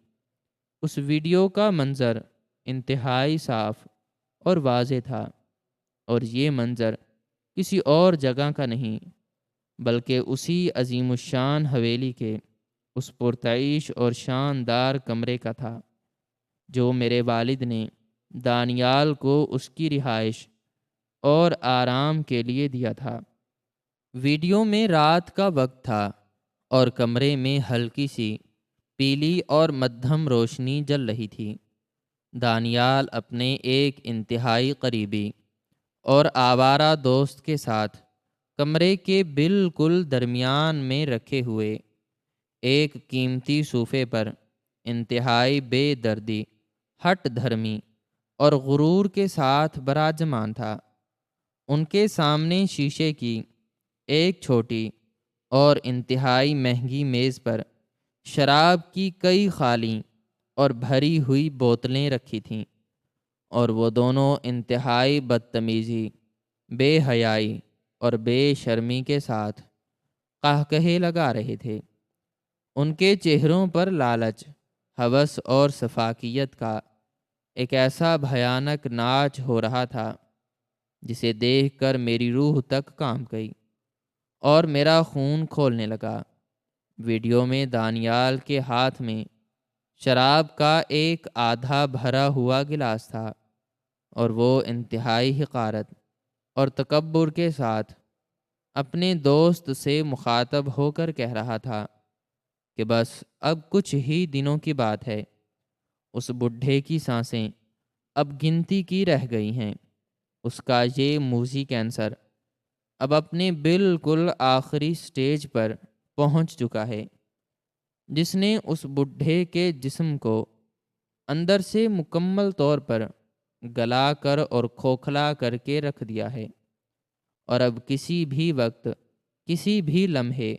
اس ویڈیو کا منظر انتہائی صاف اور واضح تھا، اور یہ منظر کسی اور جگہ کا نہیں بلکہ اسی عظیم الشان حویلی کے اس پرتعیش اور شاندار کمرے کا تھا جو میرے والد نے دانیال کو اس کی رہائش اور آرام کے لیے دیا تھا۔ ویڈیو میں رات کا وقت تھا اور کمرے میں ہلکی سی پیلی اور مدھم روشنی جل رہی تھی۔ دانیال اپنے ایک انتہائی قریبی اور آوارہ دوست کے ساتھ کمرے کے بالکل درمیان میں رکھے ہوئے ایک قیمتی صوفے پر انتہائی بے دردی، ہٹ دھرمی اور غرور کے ساتھ براجمان تھا۔ ان کے سامنے شیشے کی ایک چھوٹی اور انتہائی مہنگی میز پر شراب کی کئی خالی اور بھری ہوئی بوتلیں رکھی تھیں، اور وہ دونوں انتہائی بدتمیزی، بے حیائی اور بے شرمی کے ساتھ قہقہے لگا رہے تھے۔ ان کے چہروں پر لالچ، ہوس اور سفاکیت کا ایک ایسا بھیانک ناچ ہو رہا تھا جسے دیکھ کر میری روح تک کانپ گئی اور میرا خون کھولنے لگا۔ ویڈیو میں دانیال کے ہاتھ میں شراب کا ایک آدھا بھرا ہوا گلاس تھا، اور وہ انتہائی حقارت اور تکبر کے ساتھ اپنے دوست سے مخاطب ہو کر کہہ رہا تھا کہ بس اب کچھ ہی دنوں کی بات ہے، اس بڈھے کی سانسیں اب گنتی کی رہ گئی ہیں، اس کا یہ موذی کینسر اب اپنے بالکل آخری سٹیج پر پہنچ چکا ہے، جس نے اس بڈھے کے جسم کو اندر سے مکمل طور پر گلا کر اور کھوکھلا کر کے رکھ دیا ہے، اور اب کسی بھی وقت، کسی بھی لمحے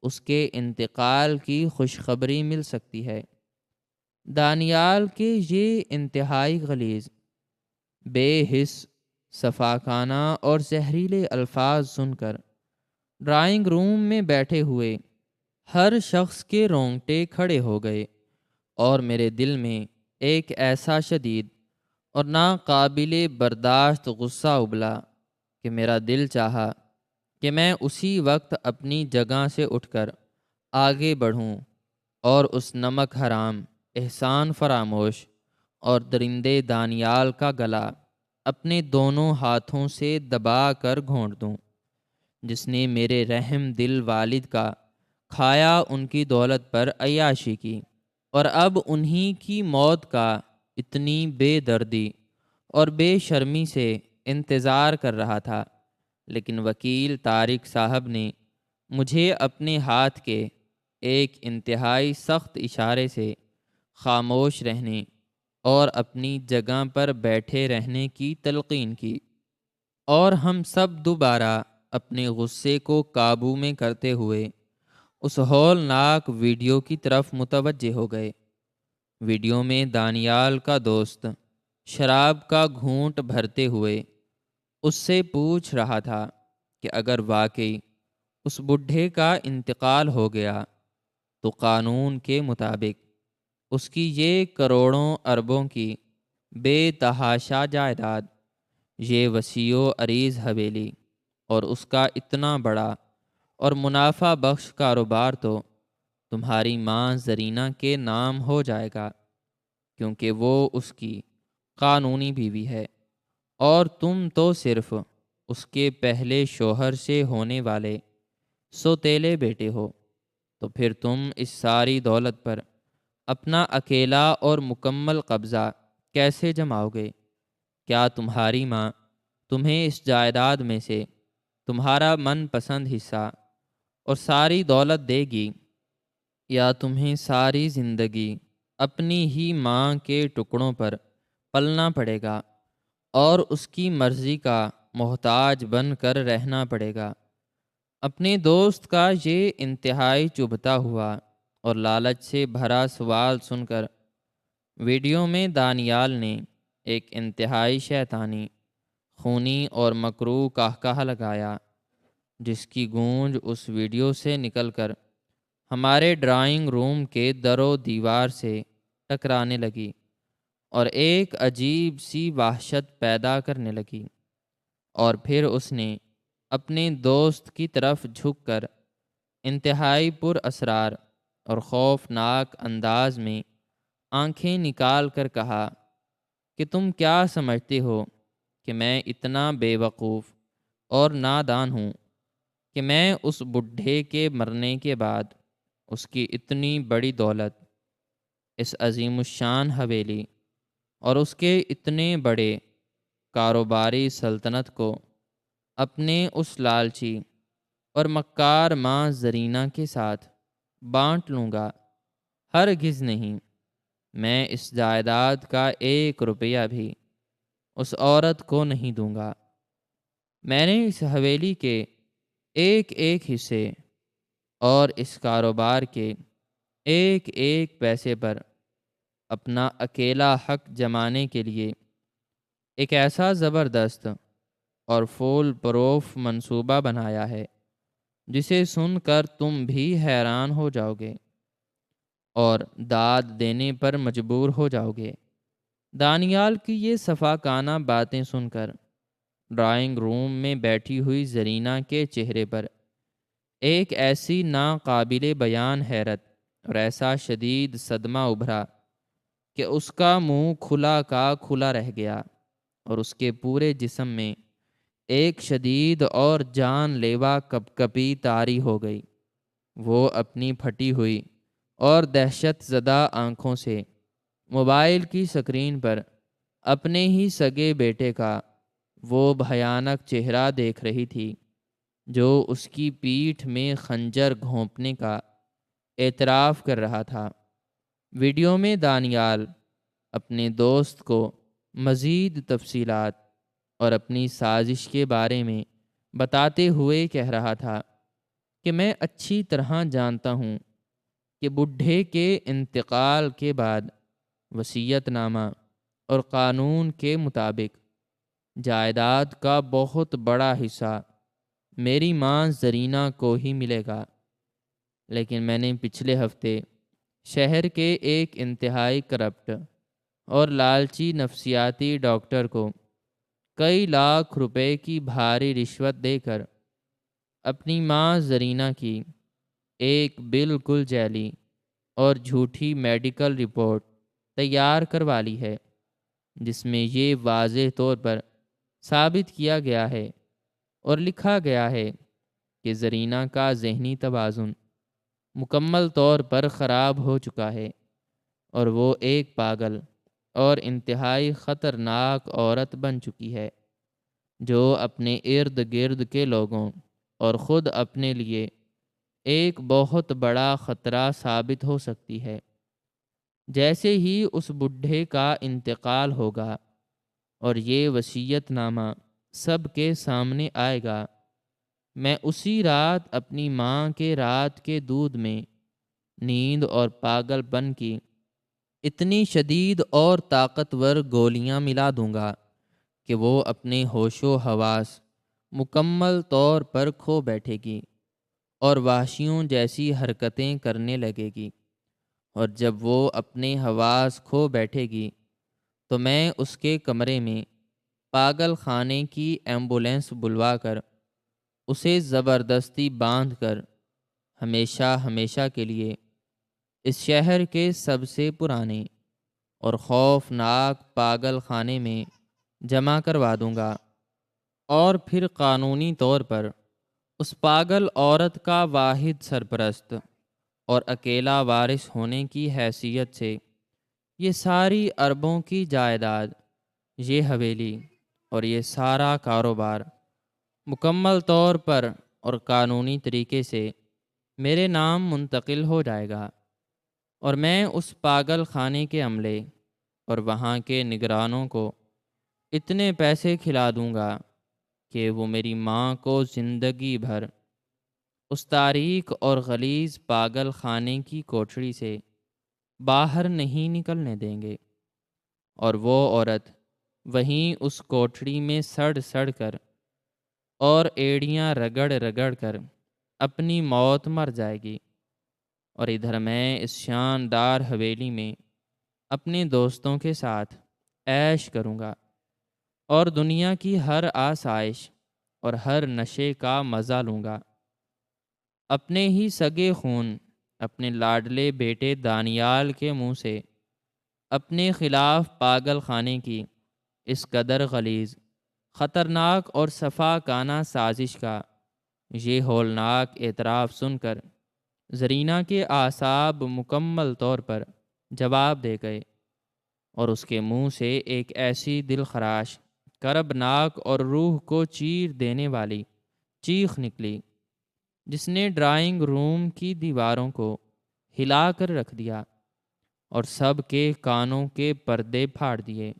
اس کے انتقال کی خوشخبری مل سکتی ہے۔ دانیال کے یہ انتہائی غلیظ، بے حس، صفاکانہ اور زہریلے الفاظ سن کر ڈرائنگ روم میں بیٹھے ہوئے ہر شخص کے رونگٹے کھڑے ہو گئے، اور میرے دل میں ایک ایسا شدید اور ناقابل برداشت غصہ ابلا کہ میرا دل چاہا کہ میں اسی وقت اپنی جگہ سے اٹھ کر آگے بڑھوں اور اس نمک حرام، احسان فراموش اور درندے دانیال کا گلا اپنے دونوں ہاتھوں سے دبا کر گھونٹ دوں، جس نے میرے رحم دل والد کا کھایا ان کی دولت پر عیاشی کی، اور اب انہی کی موت کا اتنی بے دردی اور بے شرمی سے انتظار کر رہا تھا۔ لیکن وکیل طارق صاحب نے مجھے اپنے ہاتھ کے ایک انتہائی سخت اشارے سے خاموش رہنے اور اپنی جگہ پر بیٹھے رہنے کی تلقین کی، اور ہم سب دوبارہ اپنے غصے کو قابو میں کرتے ہوئے اس ہولناک ویڈیو کی طرف متوجہ ہو گئے۔ ویڈیو میں دانیال کا دوست شراب کا گھونٹ بھرتے ہوئے اس سے پوچھ رہا تھا کہ اگر واقعی اس بڈھے کا انتقال ہو گیا تو قانون کے مطابق اس کی یہ کروڑوں اربوں کی بے تحاشا جائیداد، یہ وسیع و عریض حویلی اور اس کا اتنا بڑا اور منافع بخش کاروبار تو تمہاری ماں زرینہ کے نام ہو جائے گا، کیونکہ وہ اس کی قانونی بیوی ہے، اور تم تو صرف اس کے پہلے شوہر سے ہونے والے سوتیلے بیٹے ہو۔ تو پھر تم اس ساری دولت پر اپنا اکیلا اور مکمل قبضہ کیسے جماؤ گے؟ کیا تمہاری ماں تمہیں اس جائیداد میں سے تمہارا من پسند حصہ اور ساری دولت دے گی، یا تمہیں ساری زندگی اپنی ہی ماں کے ٹکڑوں پر پلنا پڑے گا اور اس کی مرضی کا محتاج بن کر رہنا پڑے گا؟ اپنے دوست کا یہ انتہائی چبھتا ہوا اور لالچ سے بھرا سوال سن کر ویڈیو میں دانیال نے ایک انتہائی شیطانی، خونی اور مکروہ قہقہہ لگایا، جس کی گونج اس ویڈیو سے نکل کر ہمارے ڈرائنگ روم کے در و دیوار سے ٹکرانے لگی اور ایک عجیب سی وحشت پیدا کرنے لگی، اور پھر اس نے اپنے دوست کی طرف جھک کر انتہائی پر اسرار اور خوفناک انداز میں آنکھیں نکال کر کہا کہ تم کیا سمجھتے ہو کہ میں اتنا بے وقوف اور نادان ہوں کہ میں اس بڈھے کے مرنے کے بعد اس کی اتنی بڑی دولت، اس عظیم الشان حویلی اور اس کے اتنے بڑے کاروباری سلطنت کو اپنے اس لالچی اور مکار ماں زرینہ کے ساتھ بانٹ لوں گا؟ ہرگز نہیں۔ میں اس جائیداد کا 1 روپیہ بھی اس عورت کو نہیں دوں گا۔ میں نے اس حویلی کے ایک ایک حصے اور اس کاروبار کے ایک ایک پیسے پر اپنا اکیلا حق جمانے کے لیے ایک ایسا زبردست اور فول پروف منصوبہ بنایا ہے جسے سن کر تم بھی حیران ہو جاؤ گے اور داد دینے پر مجبور ہو جاؤ گے۔ دانیال کی یہ صفاکانہ باتیں سن کر ڈرائنگ روم میں بیٹھی ہوئی زرینہ کے چہرے پر ایک ایسی ناقابل بیان حیرت اور ایسا شدید صدمہ ابھرا کہ اس کا منہ کھلا کا کھلا رہ گیا، اور اس کے پورے جسم میں ایک شدید اور جان لیوا کپکپی طاری ہو گئی۔ وہ اپنی پھٹی ہوئی اور دہشت زدہ آنکھوں سے موبائل کی سکرین پر اپنے ہی سگے بیٹے کا وہ بھیانک چہرہ دیکھ رہی تھی جو اس کی پیٹھ میں خنجر گھونپنے کا اعتراف کر رہا تھا۔ ویڈیو میں دانیال اپنے دوست کو مزید تفصیلات اور اپنی سازش کے بارے میں بتاتے ہوئے کہہ رہا تھا کہ میں اچھی طرح جانتا ہوں کہ بڈھے کے انتقال کے بعد وصیت نامہ اور قانون کے مطابق جائیداد کا بہت بڑا حصہ میری ماں زرینہ کو ہی ملے گا، لیکن میں نے پچھلے ہفتے شہر کے ایک انتہائی کرپٹ اور لالچی نفسیاتی ڈاکٹر کو کئی لاکھ روپے کی بھاری رشوت دے کر اپنی ماں زرینہ کی ایک بالکل جعلی اور جھوٹی میڈیکل رپورٹ تیار کروا لی ہے، جس میں یہ واضح طور پر ثابت کیا گیا ہے اور لکھا گیا ہے کہ زرینہ کا ذہنی توازن مکمل طور پر خراب ہو چکا ہے اور وہ ایک پاگل اور انتہائی خطرناک عورت بن چکی ہے، جو اپنے ارد گرد کے لوگوں اور خود اپنے لیے ایک بہت بڑا خطرہ ثابت ہو سکتی ہے۔ جیسے ہی اس بڈھے کا انتقال ہوگا اور یہ وصیت نامہ سب کے سامنے آئے گا، میں اسی رات اپنی ماں کے رات کے دودھ میں نیند اور پاگل پن کی اتنی شدید اور طاقتور گولیاں ملا دوں گا کہ وہ اپنے ہوش و حواس مکمل طور پر کھو بیٹھے گی اور وحشیوں جیسی حرکتیں کرنے لگے گی، اور جب وہ اپنے حواس کھو بیٹھے گی تو میں اس کے کمرے میں پاگل خانے کی ایمبولینس بلوا کر اسے زبردستی باندھ کر ہمیشہ ہمیشہ کے لیے اس شہر کے سب سے پرانے اور خوفناک پاگل خانے میں جمع کروا دوں گا، اور پھر قانونی طور پر اس پاگل عورت کا واحد سرپرست اور اکیلا وارث ہونے کی حیثیت سے یہ ساری اربوں کی جائیداد، یہ حویلی اور یہ سارا کاروبار مکمل طور پر اور قانونی طریقے سے میرے نام منتقل ہو جائے گا، اور میں اس پاگل خانے کے عملے اور وہاں کے نگرانوں کو اتنے پیسے کھلا دوں گا کہ وہ میری ماں کو زندگی بھر اس تاریک اور غلیظ پاگل خانے کی کوٹھڑی سے باہر نہیں نکلنے دیں گے، اور وہ عورت وہیں اس کوٹھڑی میں سڑ سڑ کر اور ایڑیاں رگڑ رگڑ کر اپنی موت مر جائے گی، اور ادھر میں اس شاندار حویلی میں اپنے دوستوں کے ساتھ عیش کروں گا اور دنیا کی ہر آسائش اور ہر نشے کا مزہ لوں گا۔ اپنے ہی سگے خون اپنے لاڈلے بیٹے دانیال کے منہ سے اپنے خلاف پاگل خانے کی اس قدر غلیظ، خطرناک اور صفاقانہ سازش کا یہ ہولناک اعتراف سن کر زرینہ کے اعصاب مکمل طور پر جواب دے گئے، اور اس کے منہ سے ایک ایسی دل خراش، کربناک اور روح کو چیر دینے والی چیخ نکلی جس نے ڈرائنگ روم کی دیواروں کو ہلا کر رکھ دیا اور سب کے کانوں کے پردے پھاڑ دیے۔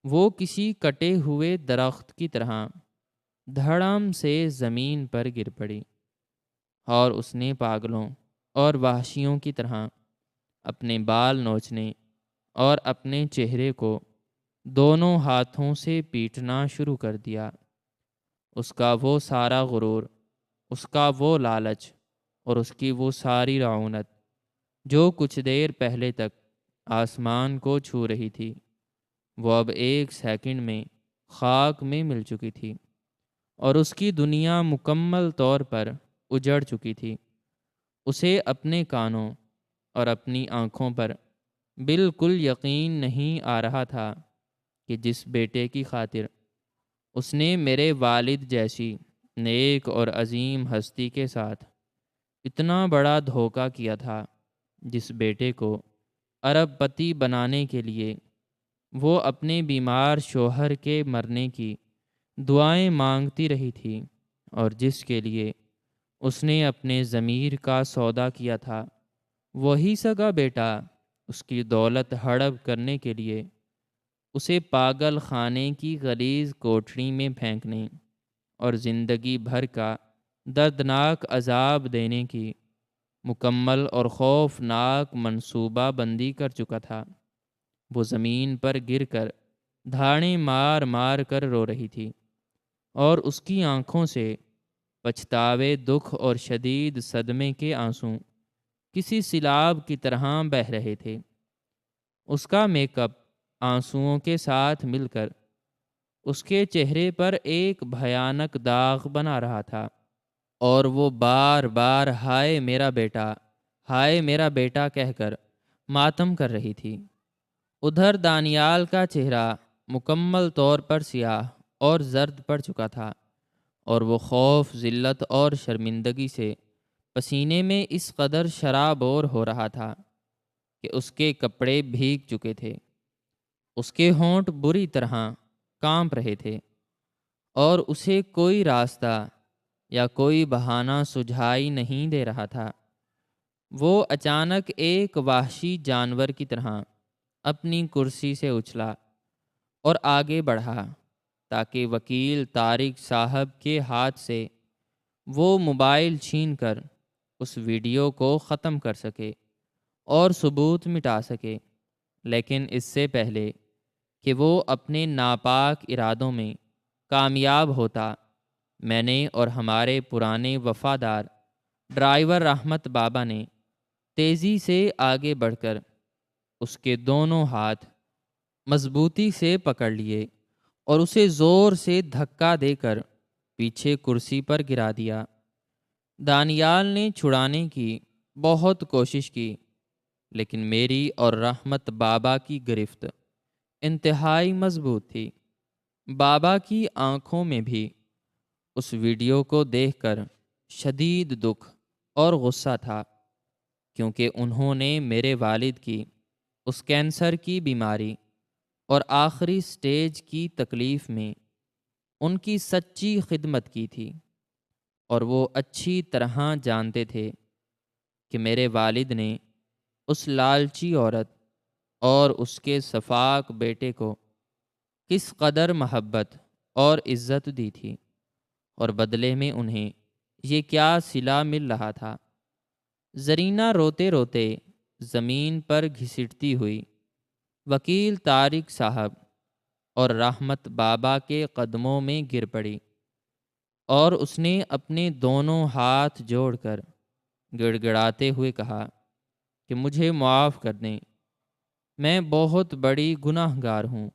وہ کسی کٹے ہوئے درخت کی طرح دھڑام سے زمین پر گر پڑی، اور اس نے پاگلوں اور وحشیوں کی طرح اپنے بال نوچنے اور اپنے چہرے کو دونوں ہاتھوں سے پیٹنا شروع کر دیا۔ اس کا وہ سارا غرور، اس کا وہ لالچ اور اس کی وہ ساری رعونت جو کچھ دیر پہلے تک آسمان کو چھو رہی تھی، وہ اب ایک سیکنڈ میں خاک میں مل چکی تھی، اور اس کی دنیا مکمل طور پر اجڑ چکی تھی۔ اسے اپنے کانوں اور اپنی آنکھوں پر بالکل یقین نہیں آ رہا تھا کہ جس بیٹے کی خاطر اس نے میرے والد جیسی نیک اور عظیم ہستی کے ساتھ اتنا بڑا دھوکہ کیا تھا، جس بیٹے کو ارب پتی بنانے کے لیے وہ اپنے بیمار شوہر کے مرنے کی دعائیں مانگتی رہی تھی، اور جس کے لیے اس نے اپنے ضمیر کا سودا کیا تھا، وہی سگا بیٹا اس کی دولت ہڑپ کرنے کے لیے اسے پاگل خانے کی غلیظ کوٹھڑی میں پھینکنے اور زندگی بھر کا دردناک عذاب دینے کی مکمل اور خوفناک منصوبہ بندی کر چکا تھا۔ وہ زمین پر گر کر دھاڑیں مار مار کر رو رہی تھی، اور اس کی آنکھوں سے پچھتاوے، دکھ اور شدید صدمے کے آنسو کسی سیلاب کی طرح بہہ رہے تھے۔ اس کا میک اپ آنسوؤں کے ساتھ مل کر اس کے چہرے پر ایک بھیانک داغ بنا رہا تھا، اور وہ بار بار ہائے میرا بیٹا، ہائے میرا بیٹا کہہ کر ماتم کر رہی تھی۔ ادھر دانیال کا چہرہ مکمل طور پر سیاہ اور زرد پڑ چکا تھا، اور وہ خوف، ذلت اور شرمندگی سے پسینے میں اس قدر شرابور ہو رہا تھا کہ اس کے کپڑے بھیگ چکے تھے۔ اس کے ہونٹ بری طرح کانپ رہے تھے، اور اسے کوئی راستہ یا کوئی بہانہ سجھائی نہیں دے رہا تھا۔ وہ اچانک ایک وحشی جانور کی طرح اپنی کرسی سے اچھلا اور آگے بڑھا تاکہ وکیل طارق صاحب کے ہاتھ سے وہ موبائل چھین کر اس ویڈیو کو ختم کر سکے اور ثبوت مٹا سکے۔ لیکن اس سے پہلے کہ وہ اپنے ناپاک ارادوں میں کامیاب ہوتا، میں نے اور ہمارے پرانے وفادار ڈرائیور رحمت بابا نے تیزی سے آگے بڑھ کر اس کے دونوں ہاتھ مضبوطی سے پکڑ لیے اور اسے زور سے دھکا دے کر پیچھے کرسی پر گرا دیا۔ دانیال نے چھڑانے کی بہت کوشش کی، لیکن میری اور رحمت بابا کی گرفت انتہائی مضبوط تھی۔ بابا کی آنکھوں میں بھی اس ویڈیو کو دیکھ کر شدید دکھ اور غصہ تھا، کیونکہ انہوں نے میرے والد کی اس کینسر کی بیماری اور آخری سٹیج کی تکلیف میں ان کی سچی خدمت کی تھی، اور وہ اچھی طرح جانتے تھے کہ میرے والد نے اس لالچی عورت اور اس کے سفاک بیٹے کو کس قدر محبت اور عزت دی تھی، اور بدلے میں انہیں یہ کیا صلہ مل رہا تھا۔ زرینہ روتے روتے زمین پر گھسٹتی ہوئی وکیل طارق صاحب اور رحمت بابا کے قدموں میں گر پڑی، اور اس نے اپنے دونوں ہاتھ جوڑ کر گڑ گڑاتے ہوئے کہا کہ مجھے معاف کر دیں، میں بہت بڑی گناہ گار ہوں۔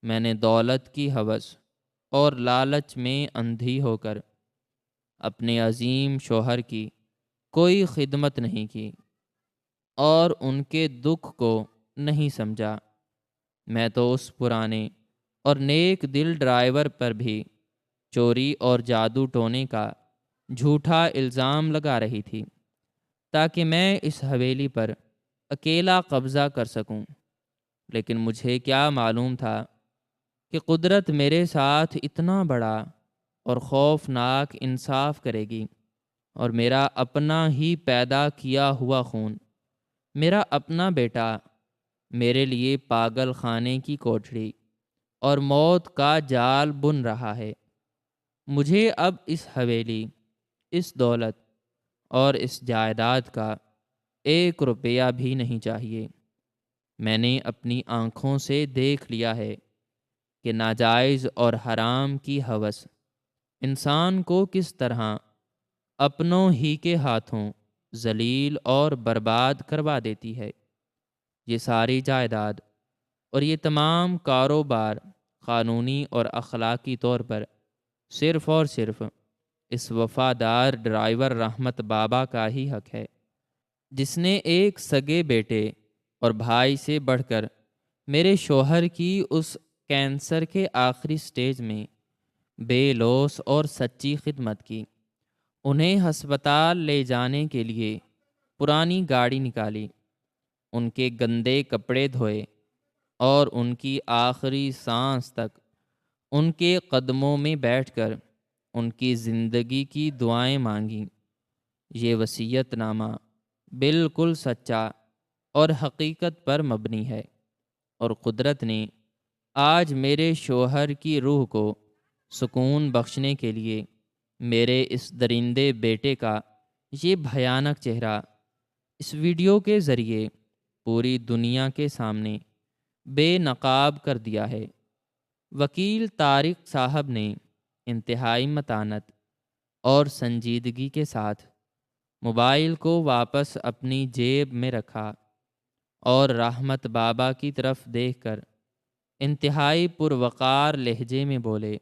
میں نے دولت کی ہوس اور لالچ میں اندھی ہو کر اپنے عظیم شوہر کی کوئی خدمت نہیں کی اور ان کے دکھ کو نہیں سمجھا۔ میں تو اس پرانے اور نیک دل ڈرائیور پر بھی چوری اور جادو ٹونے کا جھوٹا الزام لگا رہی تھی تاکہ میں اس حویلی پر اکیلا قبضہ کر سکوں، لیکن مجھے کیا معلوم تھا کہ قدرت میرے ساتھ اتنا بڑا اور خوفناک انصاف کرے گی، اور میرا اپنا ہی پیدا کیا ہوا خون، میرا اپنا بیٹا میرے لیے پاگل خانے کی کوٹڑی اور موت کا جال بن رہا ہے۔ مجھے اب اس حویلی، اس دولت اور اس جائیداد کا 1 روپیہ بھی نہیں چاہیے۔ میں نے اپنی آنکھوں سے دیکھ لیا ہے کہ ناجائز اور حرام کی ہوس انسان کو کس طرح اپنوں ہی کے ہاتھوں ذلیل اور برباد کروا دیتی ہے۔ یہ ساری جائیداد اور یہ تمام کاروبار قانونی اور اخلاقی طور پر صرف اور صرف اس وفادار ڈرائیور رحمت بابا کا ہی حق ہے، جس نے ایک سگے بیٹے اور بھائی سے بڑھ کر میرے شوہر کی اس کینسر کے آخری سٹیج میں بے لوث اور سچی خدمت کی۔ انہیں ہسپتال لے جانے کے لیے پرانی گاڑی نکالی، ان کے گندے کپڑے دھوئے، اور ان کی آخری سانس تک ان کے قدموں میں بیٹھ کر ان کی زندگی کی دعائیں مانگیں۔ یہ وصیت نامہ بالکل سچا اور حقیقت پر مبنی ہے، اور قدرت نے آج میرے شوہر کی روح کو سکون بخشنے کے لیے میرے اس درندے بیٹے کا یہ بھیانک چہرہ اس ویڈیو کے ذریعے پوری دنیا کے سامنے بے نقاب کر دیا ہے۔ وکیل طارق صاحب نے انتہائی متانت اور سنجیدگی کے ساتھ موبائل کو واپس اپنی جیب میں رکھا اور رحمت بابا کی طرف دیکھ کر انتہائی پروقار لہجے میں بولے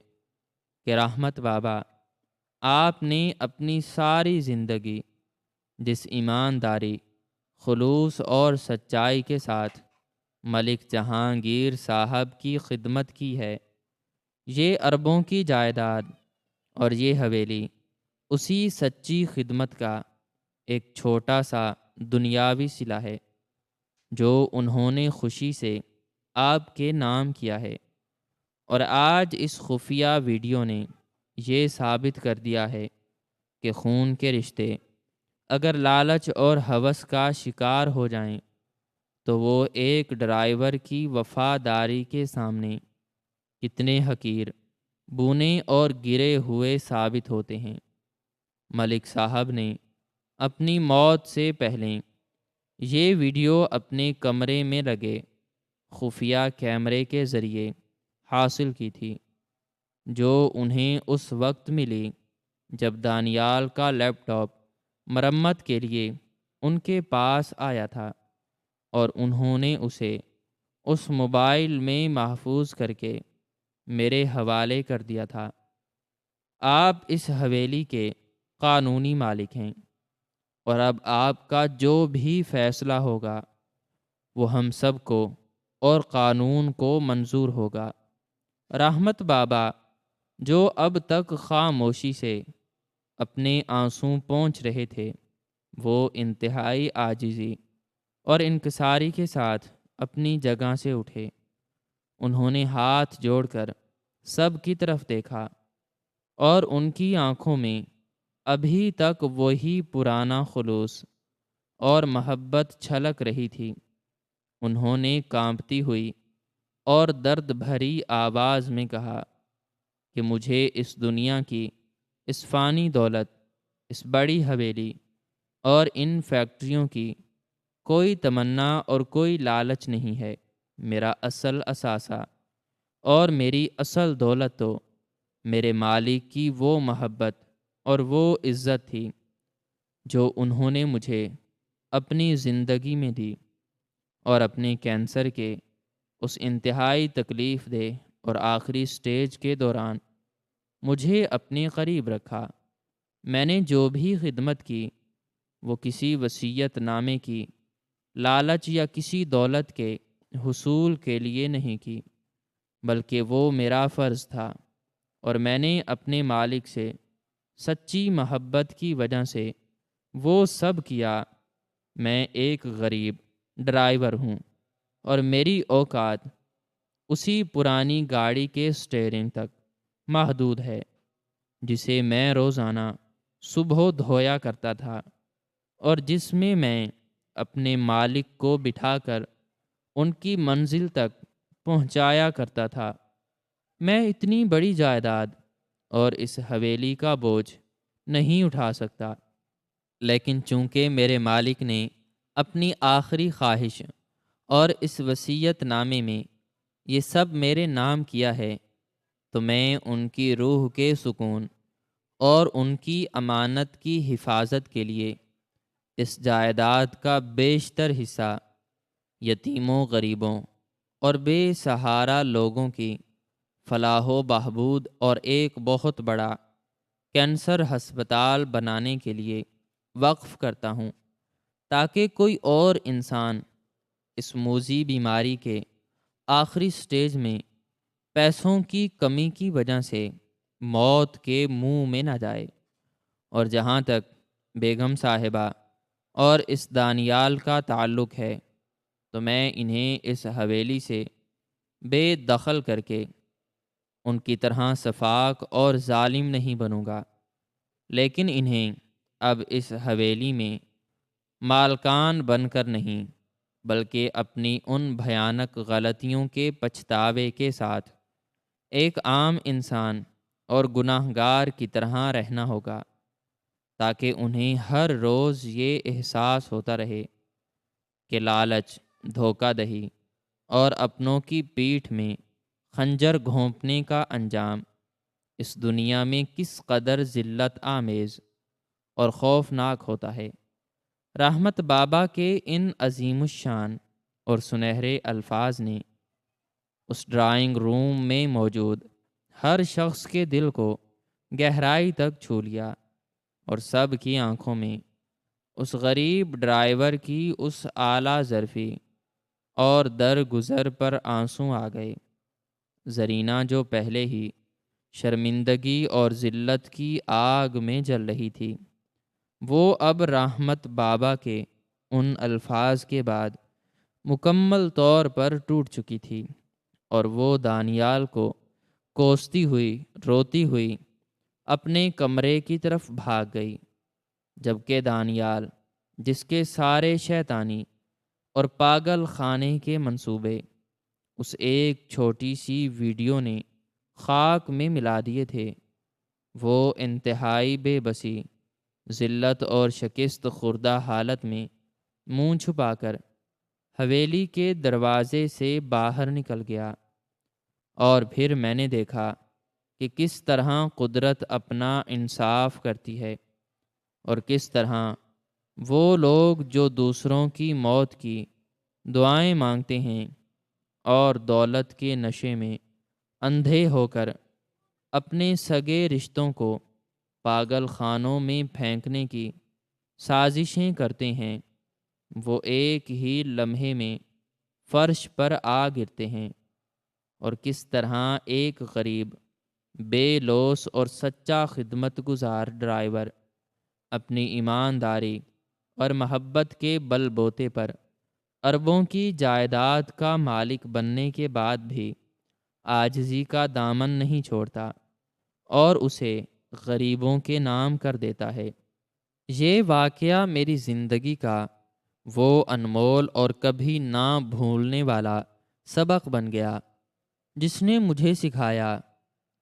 کہ رحمت بابا، آپ نے اپنی ساری زندگی جس ایمانداری، خلوص اور سچائی کے ساتھ ملک جہانگیر صاحب کی خدمت کی ہے، یہ اربوں کی جائیداد اور یہ حویلی اسی سچی خدمت کا ایک چھوٹا سا دنیاوی صلہ ہے جو انہوں نے خوشی سے آپ کے نام کیا ہے۔ اور آج اس خفیہ ویڈیو نے یہ ثابت کر دیا ہے کہ خون کے رشتے اگر لالچ اور ہوس کا شکار ہو جائیں تو وہ ایک ڈرائیور کی وفاداری کے سامنے کتنے حقیر، بونے اور گرے ہوئے ثابت ہوتے ہیں۔ ملک صاحب نے اپنی موت سے پہلے یہ ویڈیو اپنے کمرے میں لگے خفیہ کیمرے کے ذریعے حاصل کی تھی، جو انہیں اس وقت ملی جب دانیال کا لیپ ٹاپ مرمت کے لیے ان کے پاس آیا تھا، اور انہوں نے اسے اس موبائل میں محفوظ کر کے میرے حوالے کر دیا تھا۔ آپ اس حویلی کے قانونی مالک ہیں، اور اب آپ کا جو بھی فیصلہ ہوگا وہ ہم سب کو اور قانون کو منظور ہوگا۔ رحمت بابا، جو اب تک خاموشی سے اپنے آنسوں پونچھ رہے تھے، وہ انتہائی عاجزی اور انکساری کے ساتھ اپنی جگہ سے اٹھے۔ انہوں نے ہاتھ جوڑ کر سب کی طرف دیکھا، اور ان کی آنکھوں میں ابھی تک وہی پرانا خلوص اور محبت چھلک رہی تھی۔ انہوں نے کانپتی ہوئی اور درد بھری آواز میں کہا کہ مجھے اس دنیا کی اس فانی دولت، اس بڑی حویلی اور ان فیکٹریوں کی کوئی تمنا اور کوئی لالچ نہیں ہے۔ میرا اصل اثاثہ اور میری اصل دولت تو میرے مالک کی وہ محبت اور وہ عزت تھی جو انہوں نے مجھے اپنی زندگی میں دی، اور اپنے کینسر کے اس انتہائی تکلیف دہ اور آخری سٹیج کے دوران مجھے اپنے قریب رکھا۔ میں نے جو بھی خدمت کی وہ کسی وصیت نامے کی لالچ یا کسی دولت کے حصول کے لیے نہیں کی، بلکہ وہ میرا فرض تھا، اور میں نے اپنے مالک سے سچی محبت کی وجہ سے وہ سب کیا۔ میں ایک غریب ڈرائیور ہوں، اور میری اوقات اسی پرانی گاڑی کے سٹیئرنگ تک محدود ہے جسے میں روزانہ صبح دھویا کرتا تھا، اور جس میں میں اپنے مالک کو بٹھا کر ان کی منزل تک پہنچایا کرتا تھا۔ میں اتنی بڑی جائیداد اور اس حویلی کا بوجھ نہیں اٹھا سکتا، لیکن چونکہ میرے مالک نے اپنی آخری خواہش اور اس وصیت نامے میں یہ سب میرے نام کیا ہے، تو میں ان کی روح کے سکون اور ان کی امانت کی حفاظت کے لیے اس جائیداد کا بیشتر حصہ یتیموں، غریبوں اور بے سہارا لوگوں کی فلاح و بہبود اور ایک بہت بڑا کینسر ہسپتال بنانے کے لیے وقف کرتا ہوں، تاکہ کوئی اور انسان اس موذی بیماری کے آخری سٹیج میں پیسوں کی کمی کی وجہ سے موت کے منہ میں نہ جائے۔ اور جہاں تک بیگم صاحبہ اور اس دانیال کا تعلق ہے، تو میں انہیں اس حویلی سے بے دخل کر کے ان کی طرح شفاق اور ظالم نہیں بنوں گا، لیکن انہیں اب اس حویلی میں مالکان بن کر نہیں، بلکہ اپنی ان بھیانک غلطیوں کے پچھتاوے کے ساتھ ایک عام انسان اور گناہ گار کی طرح رہنا ہوگا، تاکہ انہیں ہر روز یہ احساس ہوتا رہے کہ لالچ، دھوکہ دہی اور اپنوں کی پیٹھ میں خنجر گھونپنے کا انجام اس دنیا میں کس قدر ذلت آمیز اور خوفناک ہوتا ہے۔ رحمت بابا کے ان عظیم الشان اور سنہرے الفاظ نے اس ڈرائنگ روم میں موجود ہر شخص کے دل کو گہرائی تک چھو لیا، اور سب کی آنکھوں میں اس غریب ڈرائیور کی اس اعلیٰ ظرفی اور درگزر پر آنسو آ گئے۔ زرینہ جو پہلے ہی شرمندگی اور ذلت کی آگ میں جل رہی تھی، وہ اب رحمت بابا کے ان الفاظ کے بعد مکمل طور پر ٹوٹ چکی تھی، اور وہ دانیال کو کوستی ہوئی روتی ہوئی اپنے کمرے کی طرف بھاگ گئی، جبکہ دانیال، جس کے سارے شیطانی اور پاگل خانے کے منصوبے اس ایک چھوٹی سی ویڈیو نے خاک میں ملا دیے تھے، وہ انتہائی بے بسی، ذلت اور شکست خوردہ حالت میں منہ چھپا کر حویلی کے دروازے سے باہر نکل گیا۔ اور پھر میں نے دیکھا کہ کس طرح قدرت اپنا انصاف کرتی ہے، اور کس طرح وہ لوگ جو دوسروں کی موت کی دعائیں مانگتے ہیں اور دولت کے نشے میں اندھے ہو کر اپنے سگے رشتوں کو پاگل خانوں میں پھینکنے کی سازشیں کرتے ہیں، وہ ایک ہی لمحے میں فرش پر آ گرتے ہیں، اور کس طرح ایک غریب، بے لوث اور سچا خدمت گزار ڈرائیور اپنی ایمانداری اور محبت کے بل بوتے پر اربوں کی جائیداد کا مالک بننے کے بعد بھی عاجزی کا دامن نہیں چھوڑتا اور اسے غریبوں کے نام کر دیتا ہے۔ یہ واقعہ میری زندگی کا وہ انمول اور کبھی نہ بھولنے والا سبق بن گیا، جس نے مجھے سکھایا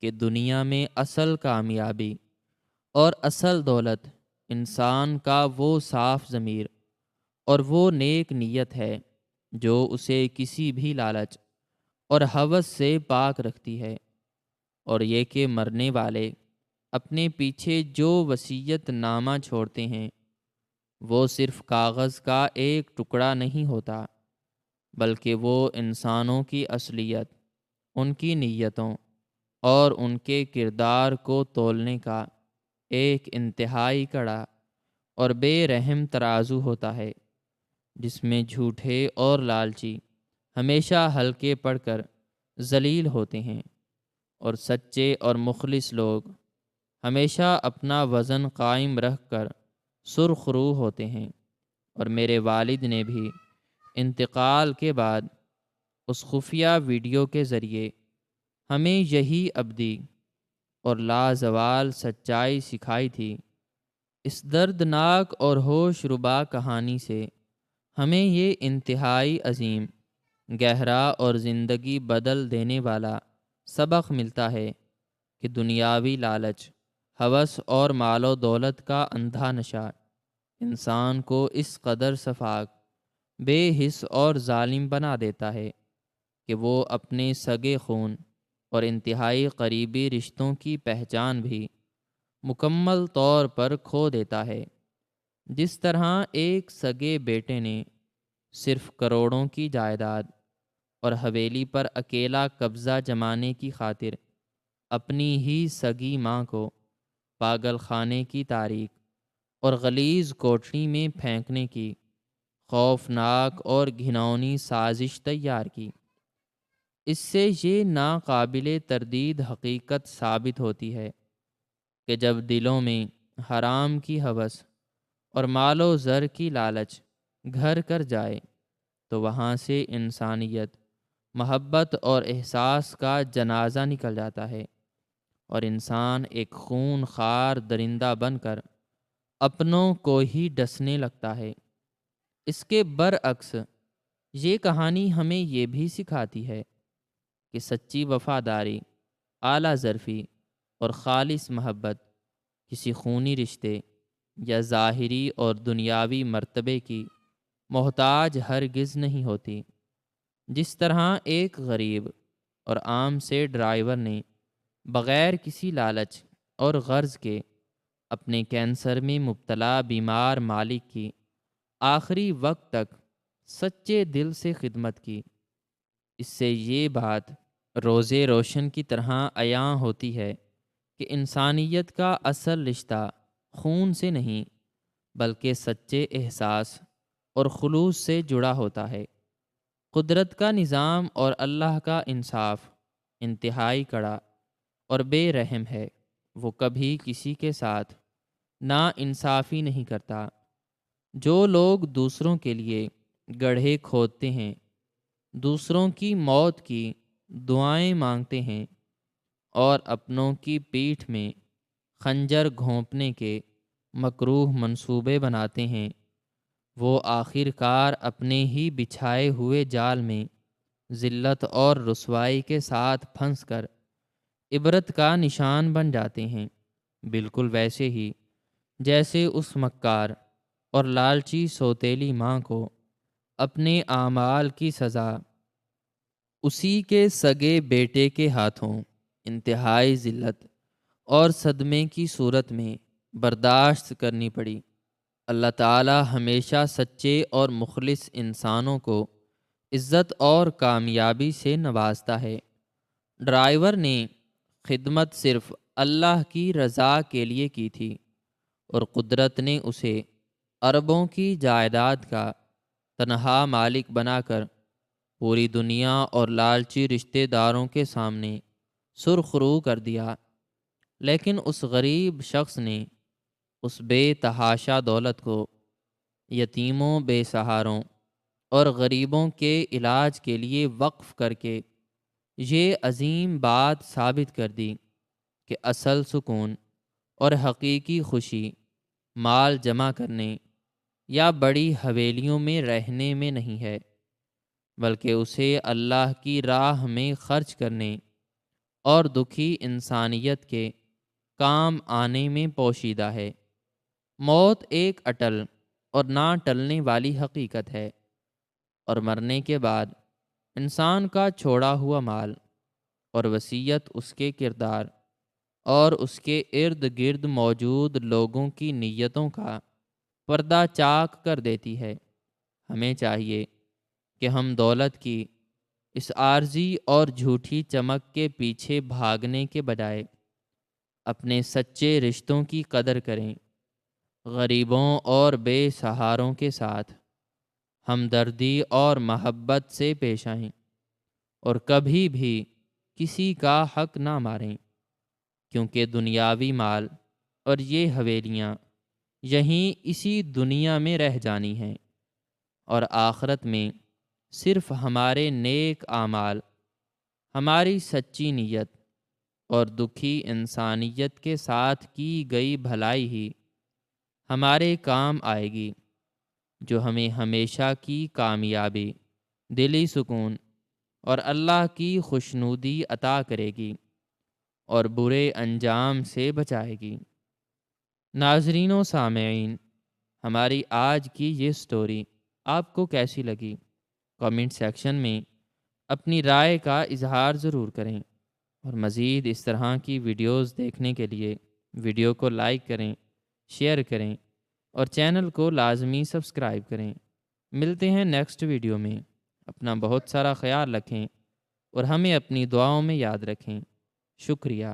کہ دنیا میں اصل کامیابی اور اصل دولت انسان کا وہ صاف ضمیر اور وہ نیک نیت ہے جو اسے کسی بھی لالچ اور ہوس سے پاک رکھتی ہے، اور یہ کہ مرنے والے اپنے پیچھے جو وصیت نامہ چھوڑتے ہیں وہ صرف کاغذ کا ایک ٹکڑا نہیں ہوتا، بلکہ وہ انسانوں کی اصلیت، ان کی نیتوں اور ان کے کردار کو تولنے کا ایک انتہائی کڑا اور بے رحم ترازو ہوتا ہے، جس میں جھوٹے اور لالچی ہمیشہ ہلکے پڑ کر ذلیل ہوتے ہیں، اور سچے اور مخلص لوگ ہمیشہ اپنا وزن قائم رکھ کر سرخ رو ہوتے ہیں۔ اور میرے والد نے بھی انتقال کے بعد اس خفیہ ویڈیو کے ذریعے ہمیں یہی ابدی اور لازوال سچائی سکھائی تھی۔ اس دردناک اور ہوش ربا کہانی سے ہمیں یہ انتہائی عظیم، گہرا اور زندگی بدل دینے والا سبق ملتا ہے کہ دنیاوی لالچ، ہوس اور مال و دولت کا اندھا نشہ انسان کو اس قدر سفاک، بے حس اور ظالم بنا دیتا ہے کہ وہ اپنے سگے خون اور انتہائی قریبی رشتوں کی پہچان بھی مکمل طور پر کھو دیتا ہے۔ جس طرح ایک سگے بیٹے نے صرف کروڑوں کی جائیداد اور حویلی پر اکیلا قبضہ جمانے کی خاطر اپنی ہی سگی ماں کو پاگل خانے کی تاریک اور غلیظ کوٹری میں پھینکنے کی خوفناک اور گھناؤنی سازش تیار کی، اس سے یہ ناقابل تردید حقیقت ثابت ہوتی ہے کہ جب دلوں میں حرام کی ہوس اور مال و زر کی لالچ گھر کر جائے تو وہاں سے انسانیت، محبت اور احساس کا جنازہ نکل جاتا ہے، اور انسان ایک خون خوار درندہ بن کر اپنوں کو ہی ڈسنے لگتا ہے۔ اس کے برعکس یہ کہانی ہمیں یہ بھی سکھاتی ہے کہ سچی وفاداری، اعلیٰ ظرفی اور خالص محبت کسی خونی رشتے یا ظاہری اور دنیاوی مرتبے کی محتاج ہرگز نہیں ہوتی۔ جس طرح ایک غریب اور عام سے ڈرائیور نے بغیر کسی لالچ اور غرض کے اپنے کینسر میں مبتلا بیمار مالک کی آخری وقت تک سچے دل سے خدمت کی، اس سے یہ بات روزے روشن کی طرح عیاں ہوتی ہے کہ انسانیت کا اصل رشتہ خون سے نہیں بلکہ سچے احساس اور خلوص سے جڑا ہوتا ہے۔ قدرت کا نظام اور اللہ کا انصاف انتہائی کڑا اور بے رحم ہے۔ وہ کبھی کسی کے ساتھ نا انصافی نہیں کرتا۔ جو لوگ دوسروں کے لیے گڑھے کھودتے ہیں، دوسروں کی موت کی دعائیں مانگتے ہیں اور اپنوں کی پیٹھ میں خنجر گھونپنے کے مکروہ منصوبے بناتے ہیں، وہ آخر کار اپنے ہی بچھائے ہوئے جال میں ذلت اور رسوائی کے ساتھ پھنس کر عبرت کا نشان بن جاتے ہیں، بالکل ویسے ہی جیسے اس مکار اور لالچی سوتیلی ماں کو اپنے اعمال کی سزا اسی کے سگے بیٹے کے ہاتھوں انتہائی ذلت اور صدمے کی صورت میں برداشت کرنی پڑی۔ اللہ تعالی ہمیشہ سچے اور مخلص انسانوں کو عزت اور کامیابی سے نوازتا ہے۔ ڈرائیور نے خدمت صرف اللہ کی رضا کے لیے کی تھی اور قدرت نے اسے اربوں کی جائیداد کا تنہا مالک بنا کر پوری دنیا اور لالچی رشتہ داروں کے سامنے سرخرو کر دیا۔ لیکن اس غریب شخص نے اس بے تحاشا دولت کو یتیموں، بے سہاروں اور غریبوں کے علاج کے لیے وقف کر کے یہ عظیم بات ثابت کر دی کہ اصل سکون اور حقیقی خوشی مال جمع کرنے یا بڑی حویلیوں میں رہنے میں نہیں ہے، بلکہ اسے اللہ کی راہ میں خرچ کرنے اور دکھی انسانیت کے کام آنے میں پوشیدہ ہے۔ موت ایک اٹل اور نہ ٹلنے والی حقیقت ہے، اور مرنے کے بعد انسان کا چھوڑا ہوا مال اور وصیت اس کے کردار اور اس کے ارد گرد موجود لوگوں کی نیتوں کا پردہ چاک کر دیتی ہے۔ ہمیں چاہیے کہ ہم دولت کی اس عارضی اور جھوٹی چمک کے پیچھے بھاگنے کے بجائے اپنے سچے رشتوں کی قدر کریں، غریبوں اور بے سہاروں کے ساتھ ہمدردی اور محبت سے پیش آئیں، اور کبھی بھی کسی کا حق نہ ماریں، کیونکہ دنیاوی مال اور یہ حویلیاں یہیں اسی دنیا میں رہ جانی ہیں، اور آخرت میں صرف ہمارے نیک اعمال، ہماری سچی نیت اور دکھی انسانیت کے ساتھ کی گئی بھلائی ہی ہمارے کام آئے گی، جو ہمیں ہمیشہ کی کامیابی، دلی سکون اور اللہ کی خوشنودی عطا کرے گی اور برے انجام سے بچائے گی۔ ناظرین و سامعین، ہماری آج کی یہ سٹوری آپ کو کیسی لگی؟ کامنٹ سیکشن میں اپنی رائے کا اظہار ضرور کریں، اور مزید اس طرح کی ویڈیوز دیکھنے کے لیے ویڈیو کو لائک کریں، شیئر کریں اور چینل کو لازمی سبسکرائب کریں۔ ملتے ہیں نیکسٹ ویڈیو میں۔ اپنا بہت سارا خیال رکھیں اور ہمیں اپنی دعاؤں میں یاد رکھیں۔ شکریہ۔